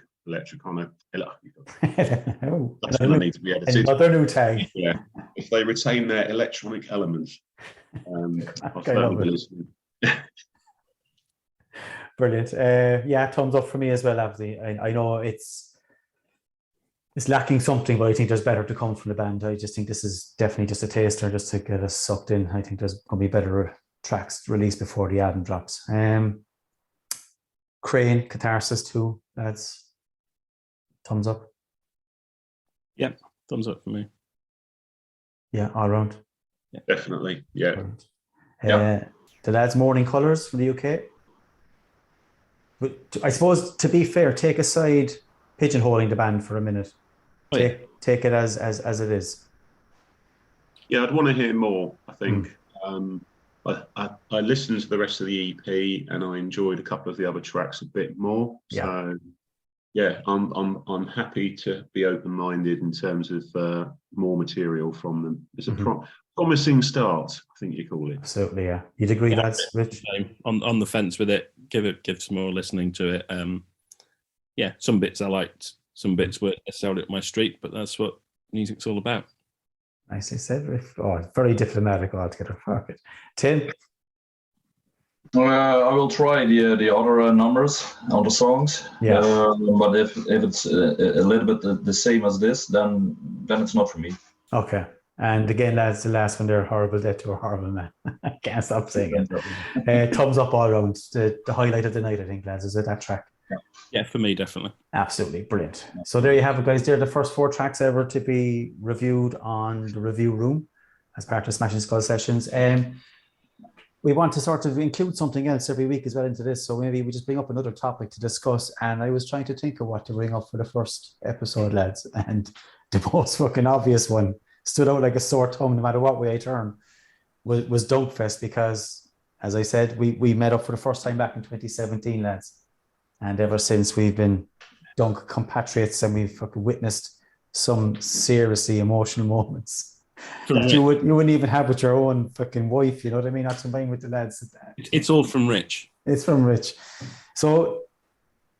on a. That's going to need to be edited. Another new tag. Yeah, if they retain their electronic elements, I'll certainly be listening. Brilliant. Thumbs up for me as well, Abdi. I know it's lacking something, but I think there's better to come from the band. I just think this is definitely just a taster, just to get us sucked in. I think there's going to be better tracks released before the album drops. KRANE, Catharsis too, lads. Thumbs up. Yeah, thumbs up for me. Yeah, all around. Yeah. Definitely, yeah. The lads' Mourning Colours from the UK. But I suppose, to be fair, take aside pigeonholing the band for a minute. Take it as it is. Yeah, I'd want to hear more, I think. I listened to the rest of the EP and I enjoyed a couple of the other tracks a bit more. Yeah. So yeah, I'm happy to be open-minded in terms of more material from them. It's a promising start, I think you call it. Absolutely, yeah. You'd agree, lads, Rich? On the fence with it. Give some more listening to it. Some bits I liked, some bits weren't necessarily up my street, but that's what music's all about. Nicely said, Rick. Oh, very diplomatic altogether. Fuck it. Tim? I will try the other numbers on the songs. Yeah. But if it's a little bit the same as this, then it's not for me. Okay. And again, lads, the last one there, Horrible Death to a Horrible Man. I can't stop saying it. Thumbs up all around. The highlight of the night, I think, lads, is that track. Yeah, for me, definitely. Absolutely. Brilliant. So there you have it, guys. They're the first 4 tracks ever to be reviewed on the Review Room as part of Smashing Skull Sessions. We want to sort of include something else every week as well into this. So maybe we just bring up another topic to discuss. And I was trying to think of what to bring up for the first episode, lads. And the most fucking obvious one stood out like a sore thumb no matter what way I turn was Dunkfest, because as I said, we met up for the first time back in 2017, lads. And ever since we've been Dunk compatriots, and we've fucking witnessed some seriously emotional moments that you wouldn't even have with your own fucking wife, you know what I mean? Not combined with the lads. It's all from Rich. It's from Rich. So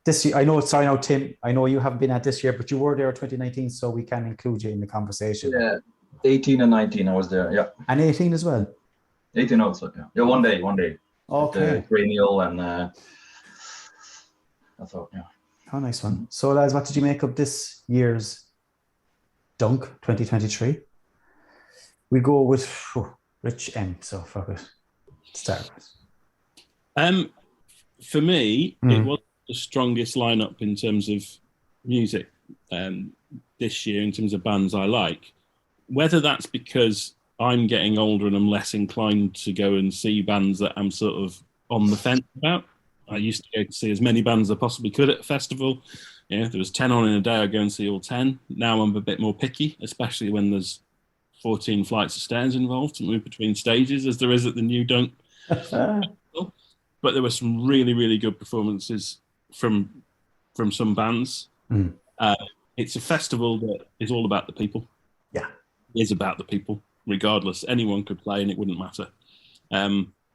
this year, I know, sorry now, Tim, I know you haven't been at this year, but you were there in 2019, so we can include you in the conversation. Yeah, 18 and 19 I was there, yeah. And 18 as well? 18 also, yeah. Yeah, one day. Okay. Cranial and I thought, yeah. Oh, nice one. So, lads, what did you make of this year's Dunk 2023? We go with Rich M. So, fuck it. Start with. For me, it was the strongest lineup in terms of music this year, in terms of bands I like. Whether that's because I'm getting older and I'm less inclined to go and see bands that I'm sort of on the fence about. I used to go to see as many bands as I possibly could at a festival. Yeah, if there was 10 on in a day, I'd go and see all 10. Now I'm a bit more picky, especially when there's 14 flights of stairs involved to move between stages, as there is at the new Dunk. But there were some really, really good performances from some bands. It's a festival that is all about the people. Yeah. It is about the people, regardless. Anyone could play and it wouldn't matter.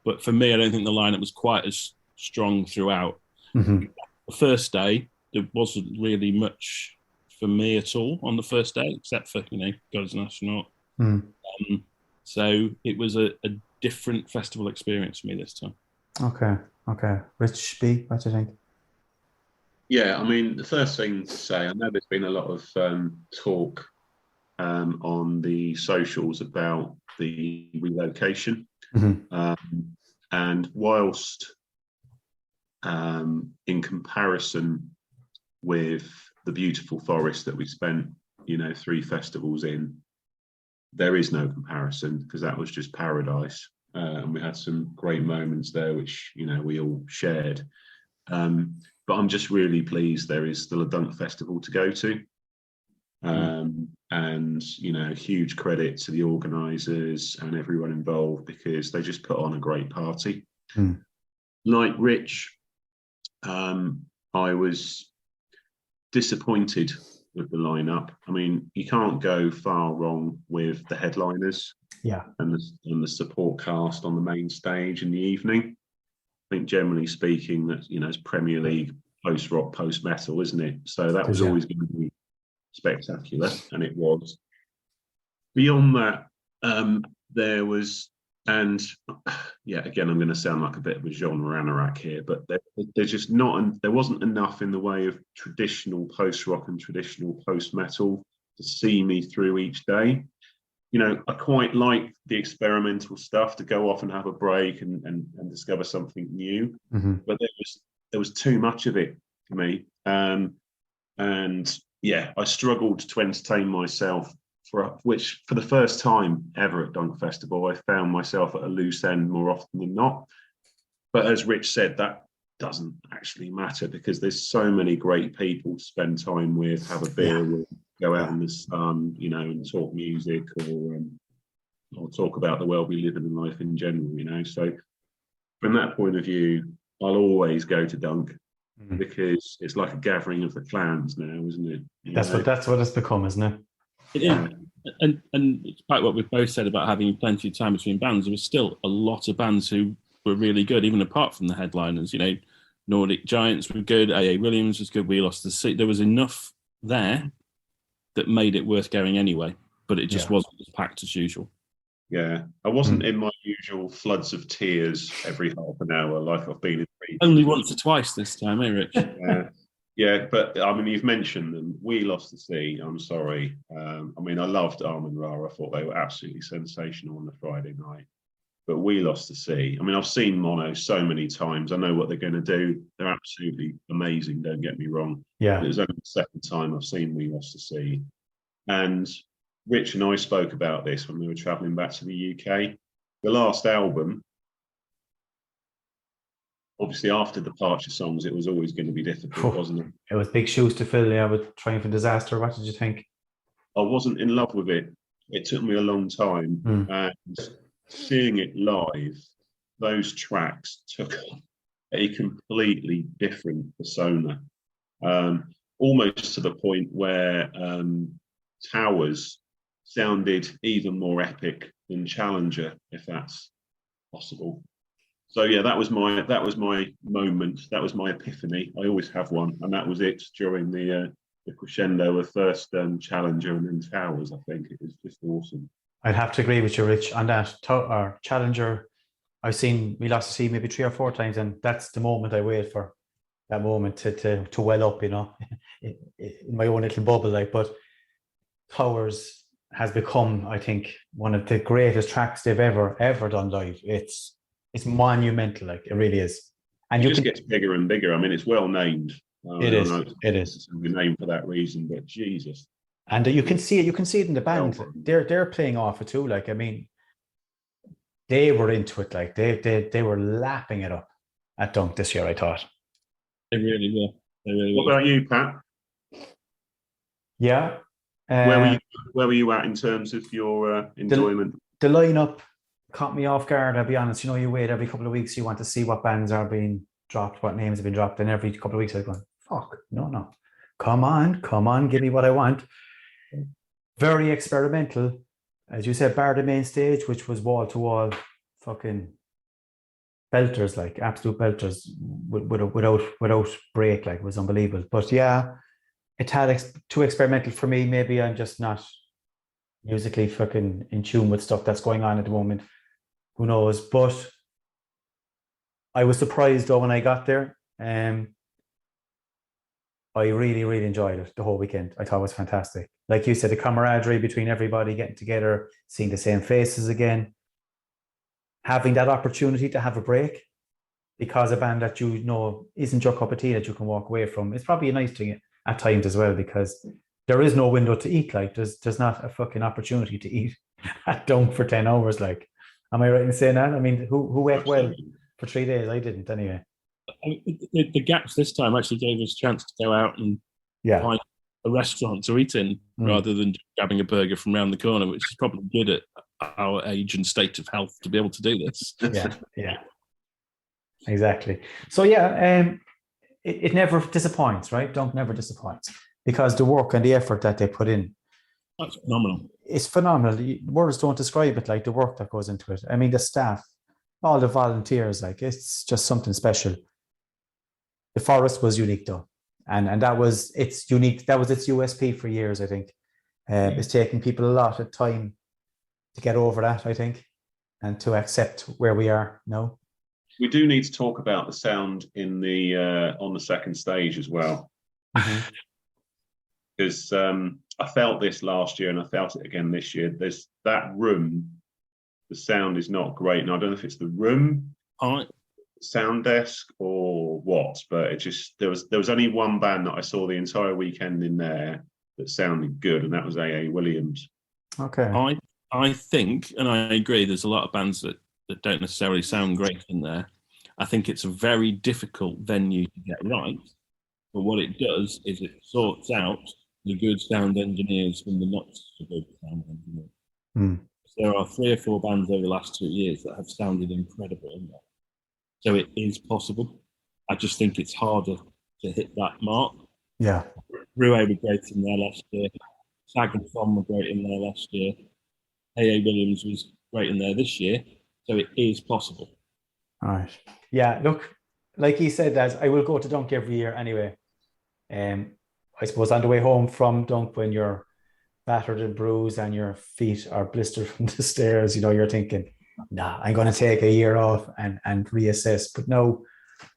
But for me, I don't think the lineup was quite as strong throughout. The first day, there wasn't really much for me at all on the first day, except for, God is an Astronaut. So it was a different festival experience for me this time. Okay. Rich B, what do you think? Yeah, I mean, the first thing to say, I know there's been a lot of talk on the socials about the relocation. And whilst in comparison with the beautiful forest that we spent, 3 festivals in, there is no comparison, because that was just paradise. And we had some great moments there, which, we all shared. But I'm just really pleased there is still a Dunk festival to go to. And, huge credit to the organisers and everyone involved, because they just put on a great party. Like Rich, I was disappointed with the lineup. I mean, you can't go far wrong with the headliners. Yeah. And the support cast on the main stage in the evening. I think generally speaking, that it's Premier League post-rock, post-metal, isn't it? So that was always going to be spectacular, and it was. Beyond that, there was, and again, I'm going to sound like a bit of a genre anorak here, but there's just there wasn't enough in the way of traditional post-rock and traditional post-metal to see me through each day. I quite like the experimental stuff, to go off and have a break and discover something new. But there was too much of it for me. And I struggled to entertain myself, for the first time ever at Dunk Festival, I found myself at a loose end more often than not. But as Rich said, that doesn't actually matter, because there's so many great people to spend time with, have a beer with, go out in the sun, and talk music, or talk about the world we live in life in general, So from that point of view, I'll always go to Dunk, because it's like a gathering of the clans now, isn't it? That's what it's become, isn't it? It is. And despite what we've both said about having plenty of time between bands, there was still a lot of bands who were really good, even apart from the headliners. Nordic Giants were good, A.A. Williams was good, We Lost the Sea. There was enough there that made it worth going anyway, but it just wasn't as packed as usual. Yeah, I wasn't in my usual floods of tears every half an hour like I've been in previous. Only once or twice this time, Rich? But I mean, you've mentioned them. We Lost the Sea, I'm sorry. I mean, I loved Armin Ra. I thought they were absolutely sensational on the Friday night. But We Lost the Sea. I mean, I've seen Mono so many times. I know what they're going to do. They're absolutely amazing, don't get me wrong. Yeah. It was only the second time I've seen We Lost the Sea. And Rich and I spoke about this when we were travelling back to the UK. The last album, obviously after Departure songs, it was always going to be difficult, wasn't it? It was big shoes to fill, with Triumph and Disaster. What did you think? I wasn't in love with it. It took me a long time. And seeing it live those tracks took a completely different persona, almost to the point where Towers sounded even more epic than Challenger, if that's possible. So yeah, that was my moment. That was my epiphany. I always have one, and that was it during the crescendo of first Challenger and then Towers. I think it was just awesome. I'd have to agree with you, Rich, on that. Challenger, we lost to see maybe 3 or 4 times, and that's the moment I wait for. That moment to well up, you know, in my own little bubble, like. But Towers has become, I think, one of the greatest tracks they've ever done live. It's monumental, like, it really is. And it just gets bigger and bigger. I mean, it's well named. It is named for that reason, but Jesus. And you can see it in the band. They're playing off it too. Like, I mean, they were into it. Like, they were lapping it up at Dunk this year, I thought. They really were. What about you, Pat? Yeah. Where were you at in terms of your enjoyment? The lineup caught me off guard, I'll be honest. You know, you wait every couple of weeks, you want to see what bands are being dropped, what names have been dropped, and every couple of weeks I'm going, fuck, no. Come on, give me what I want. Very experimental. As you said, bar the main stage, which was wall-to-wall fucking belters, like absolute belters, without break, like, it was unbelievable. But yeah, it had too experimental for me. Maybe I'm just not musically fucking in tune with stuff that's going on at the moment. Who knows? But I was surprised though when I got there. I really, really enjoyed it the whole weekend. I thought it was fantastic. Like you said, the camaraderie between everybody getting together, seeing the same faces again, having that opportunity to have a break, because a band that you know isn't your cup of tea that you can walk away from. It's probably a nice thing at times as well, because there is no window to eat. Like, there's not a fucking opportunity to eat at Dunk for 10 hours. Like, am I right in saying that? I mean, who ate well for 3 days? I didn't anyway. The gaps this time actually gave us a chance to go out and find a restaurant to eat in, rather than grabbing a burger from around the corner, which is probably good at our age and state of health to be able to do this. Yeah, exactly. So yeah, it never disappoints, right? Dunk never disappoints, because the work and the effort that they put in, that's phenomenal. It's phenomenal. Words don't describe it, like the work that goes into it. I mean, the staff, all the volunteers, like, it's just something special. The Forest was unique though, and that was its unique. That was its USP for years, I think. It's taking people a lot of time to get over that, I think, and to accept where we are now. We do need to talk about the sound in the on the second stage as well, because I felt this last year and I felt it again this year. There's that room, the sound is not great, and I don't know if it's the room, sound desk, or what, but it just there was only one band that I saw the entire weekend in there that sounded good, and that was AA Williams. Okay. I think, and I agree, there's a lot of bands that don't necessarily sound great in there. I think it's a very difficult venue to get right, but what it does is it sorts out the good sound engineers from the not so good sound engineers. There are 3 or 4 bands over the last 2 years that have sounded incredible in there. So it is possible. I just think it's harder to hit that mark. Yeah. Rue were great in there last year. Sag and Fon were great in there last year. AA Williams was great in there this year. So it is possible. All right. Yeah, look, like he said, that I will go to Dunk every year anyway. I suppose on the way home from Dunk, when you're battered and bruised and your feet are blistered from the stairs, you know, you're thinking, nah, I'm going to take a year off and reassess. But no,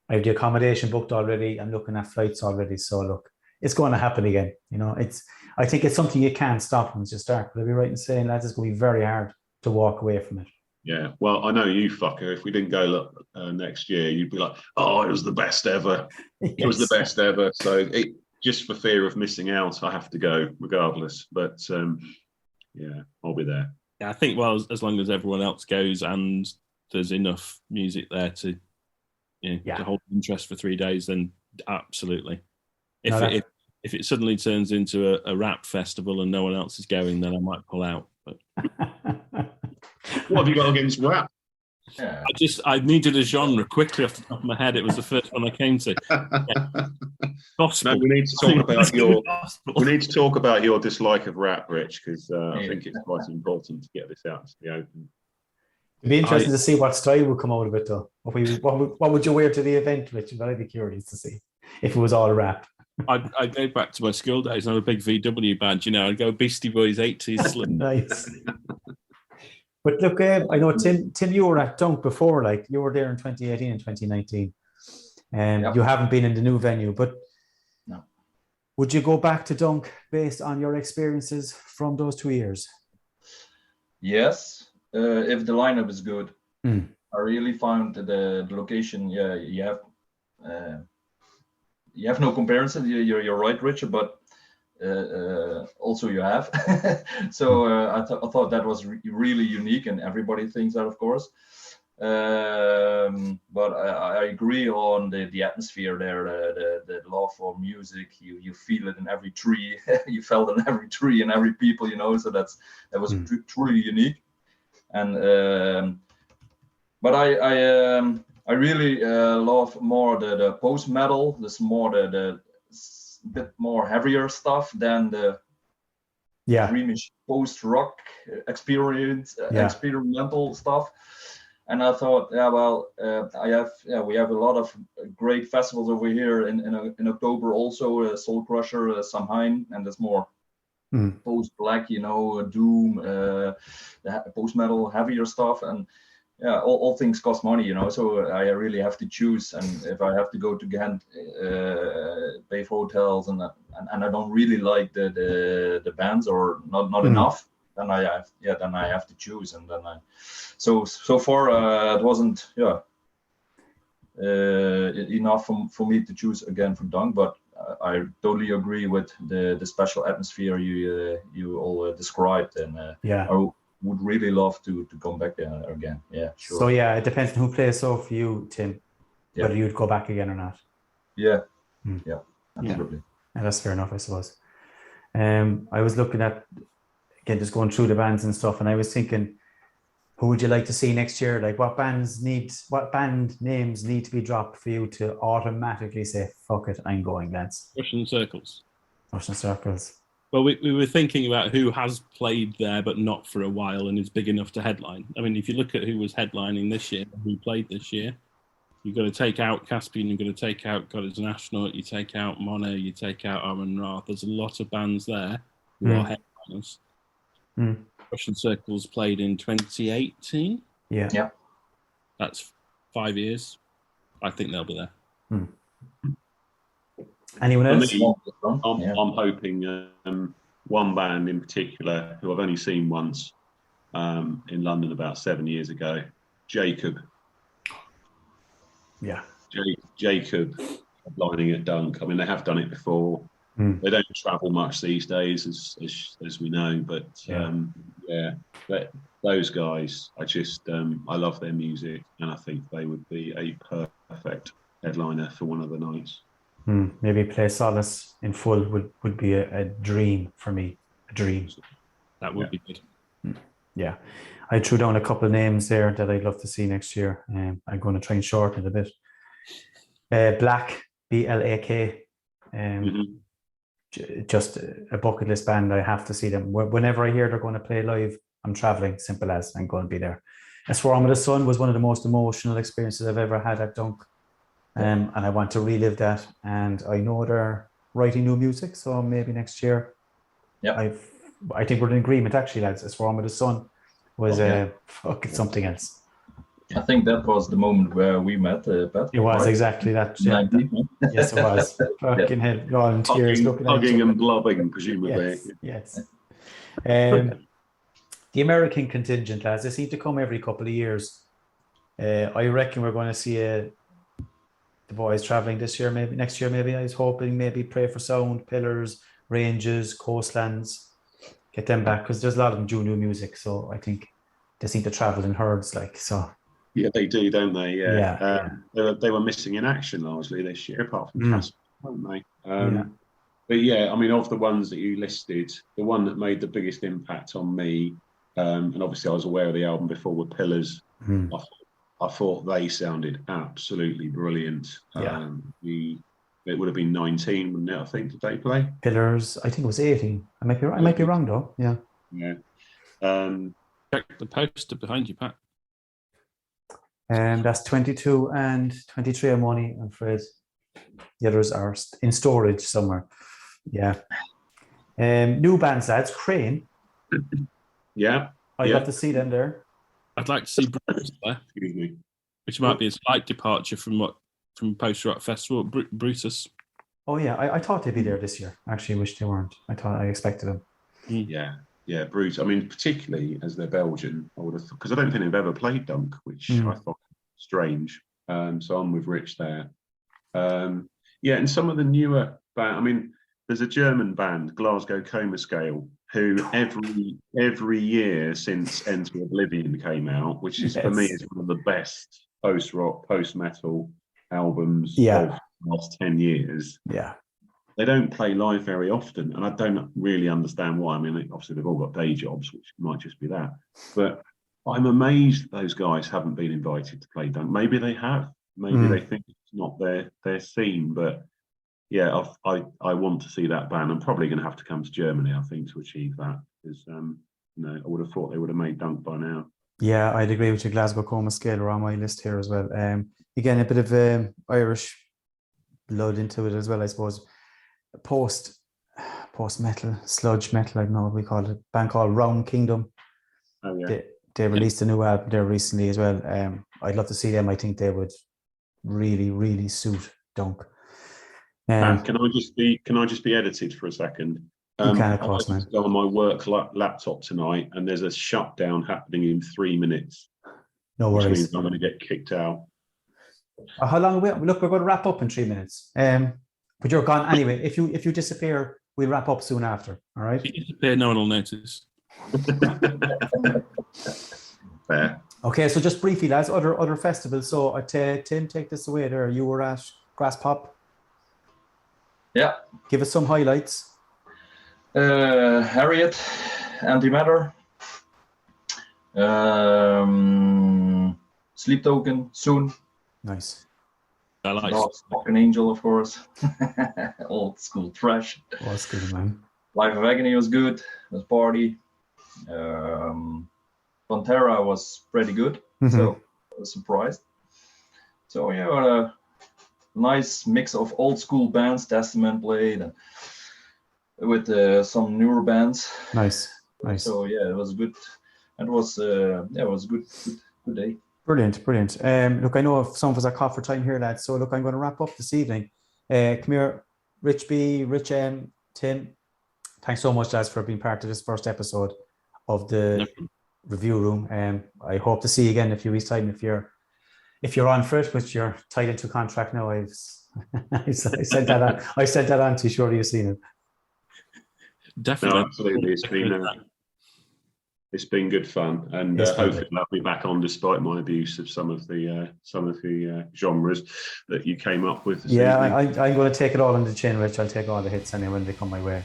I have the accommodation booked already. I'm looking at flights already. So look, it's going to happen again. You know, I think it's something you can't stop once you start. But I'd be right in saying, lads, it's going to be very hard to walk away from it. Yeah, well, I know you fucker. If we didn't go next year, you'd be like, oh, it was the best ever. Yes. It was the best ever. So just for fear of missing out, I have to go regardless. But yeah, I'll be there. Yeah, I think, well, as long as everyone else goes and there's enough music there to, to hold interest for 3 days, then absolutely. If it suddenly turns into a rap festival and no one else is going, then I might pull out. But what have you got against rap? Yeah. I needed a genre quickly off the top of my head. It was the first one I came to. Gospel. No, we need to talk about your. We need to talk about your dislike of rap, Rich, because I think it's quite important to get this out to the open. It'd be interesting to see what style would come out of it, though. What would you wear to the event, Rich? I'd be curious to see if it was all rap. I'd go back to my school days and have a big VW badge. You know, I'd go Beastie Boys 80s. Nice. But look, I know Tim, you were at Dunk before. Like you were there in 2018 and 2019, and you haven't been in the new venue. But no, would you go back to Dunk based on your experiences from those 2 years? Yes, if the lineup is good. I really found the location. Yeah, you have no comparison. You're right, Richard, but also you have. So I thought that was really unique, and everybody thinks that, of course. But I agree on the atmosphere there, the love for music. You feel it in every tree. You felt it in every tree and every people, So that was truly unique. And but I really love more the post metal. This more the bit more heavier stuff than the dreamish post rock experimental stuff. And I thought, we have a lot of great festivals over here in October also. Soul Crusher, Samhain, and there's more post black, doom, post metal, heavier stuff, and all things cost money, So I really have to choose, and if I have to go to Ghent, pay for hotels, and I don't really like the bands or not enough, then I have to choose, and then so far it wasn't enough for me to choose again for Dunk, but I totally agree with the special atmosphere you all described, and I would really love to come back there again. Yeah, sure. So it depends on who plays so for you, Tim, whether you'd go back again or not. Yeah, absolutely. And that's fair enough, I suppose. I was looking at, again, just going through the bands and stuff, and I was thinking, who would you like to see next year? Like, what band names need to be dropped for you to automatically say, fuck it, I'm going, lads? Russian Circles. Well, we were thinking about who has played there but not for a while and is big enough to headline. I mean, if you look at who was headlining this year, who played this year, you've got to take out Caspian, you've got to take out God is an Astronaut, you take out Mono, you take out Aron Ra. There's a lot of bands there who are headliners. Russian Circles played in 2018. Yeah. That's 5 years. I think they'll be there. Anyone else? I'm hoping one band in particular who I've only seen once in London about 7 years ago, Jacob. Yeah. Jacob lining at Dunk. I mean, they have done it before. They don't travel much these days, as we know. But but those guys, I love their music, and I think they would be a perfect headliner for one of the nights. Maybe play Solace in full would be a dream for me. A dream. That would be good. Yeah. I threw down a couple of names there that I'd love to see next year. I'm going to try and shorten it a bit. Black, BLAK. Just a bucket list band. I have to see them. Whenever I hear they're going to play live, I'm traveling, simple as. I'm going to be there. As for Arm of the Sun was one of the most emotional experiences I've ever had at Dunk. And I want to relive that. And I know they're writing new music, so maybe next year. I think we're in agreement, actually, lads. As for Arm of the Sun was fucking something else. I think that was the moment where we met, Pat. It was exactly that. Yes, it was. Fucking hell, going tears, hugging and blubbing, presumably. Yes. The American contingent, lads, they seem to come every couple of years. I reckon we're going to see the boys traveling this year, maybe next year. Maybe I was hoping maybe Pray for Sound, Pillars, Ranges, Coastlands, get them back because there's a lot of them do new music. So I think they seem to travel in herds, like so. Yeah, they do, don't they? Yeah. They were missing in action largely this year, apart from Casper, weren't they? But yeah, I mean, of the ones that you listed, the one that made the biggest impact on me, and obviously I was aware of the album before, were Pillars. I thought I thought they sounded absolutely brilliant. Yeah. It would have been 19, wouldn't it? I think, did they play? Pillars, I think it was 18. I might be wrong though. Yeah. Yeah. Check the poster behind you, Pat. That's 22 and 23 I'm only, I'm afraid. The others are in storage somewhere. Yeah. New bands, lads. KRANE. Yeah. I'd love to see them there. I'd like to see Brutus there, Excuse me. which might be a slight departure from Post Rock Festival. Brutus. Oh yeah, I thought they'd be there this year. Actually, I wish they weren't. I expected them. Yeah, Bruce. I mean, particularly as they're Belgian, I would have, because I don't think they've ever played Dunk, which I thought strange. So I'm with Rich there. And some of the newer band. I mean, there's a German band, Glasgow Coma Scale, who every year since Enter Oblivion came out, which is for me is one of the best post-rock, post-metal albums of the last 10 years. Yeah. They don't play live very often, and I don't really understand why. I mean, obviously they've all got day jobs, which might just be that. But I'm amazed those guys haven't been invited to play Dunk. Maybe they have. Maybe they think it's not their scene. But yeah, I want to see that band. I'm probably going to have to come to Germany, I think, to achieve that, because I would have thought they would have made Dunk by now. Yeah, I'd agree with you. Glasgow Coma Scale are on my list here as well. Again, a bit of Irish blood into it as well, I suppose. Post metal, sludge metal, I don't know what we call it. A band called Round Kingdom. Oh yeah. They released a new album there recently as well. I'd love to see them. I think they would really, really suit Dunk. Can I just be edited for a second? You can, of course, man. Go on my work laptop tonight, and there's a shutdown happening in 3 minutes. No worries. Which means I'm going to get kicked out. How long are we? Look, we're going to wrap up in 3 minutes. But you're gone anyway. If you disappear, we'll wrap up soon after. All right. If you disappear, no one will notice. Fair. Okay, so just briefly, lads, other festivals. So Tim, take this away there. You were at Grass Pop. Yeah. Give us some highlights. Harriet, Antimatter, Sleep Token, Soon. Nice. I like Fucking Angel, of course. Old school trash. Old school, man. Life of Agony was good. It was party. Pantera was pretty good. So I was surprised. So yeah, a nice mix of old school bands. Testament played, and with some newer bands. Nice. So yeah, it was good. And it was it was a good day. Brilliant. Look, I know some of us are caught for time here, lads. So look, I'm going to wrap up this evening. Come here, Rich B, Rich M, Tim. Thanks so much, lads, for being part of this first episode of the review room. I hope to see you again in a few weeks' time if you're on for it, which you're tied into a contract now. I sent that on to you. Surely you've seen it. Definitely. No, absolutely. It's been good fun, and hopefully I'll be back on despite my abuse of some of the genres that you came up with. Yeah, I'm going to take it all on the chin, Rich. I'll take all the hits anyway when they come my way.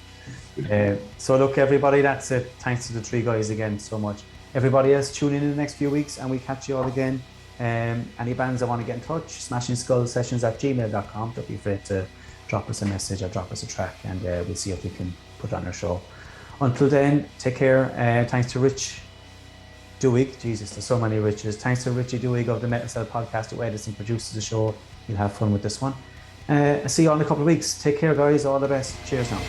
So look, everybody, that's it. Thanks to the three guys again so much. Everybody else, tune in the next few weeks, and we catch you all again. Any bands that want to get in touch, smashingskullsessions@gmail.com. Don't be afraid to drop us a message or drop us a track, and we'll see if we can put it on our show. Until then, take care. Thanks to Rich Duhig. Jesus, there's so many Riches. Thanks to Richie Duhig of the Metal Cell podcast, who edits and produces the show. You'll have fun with this one. See you all in a couple of weeks. Take care, guys. All the best. Cheers now.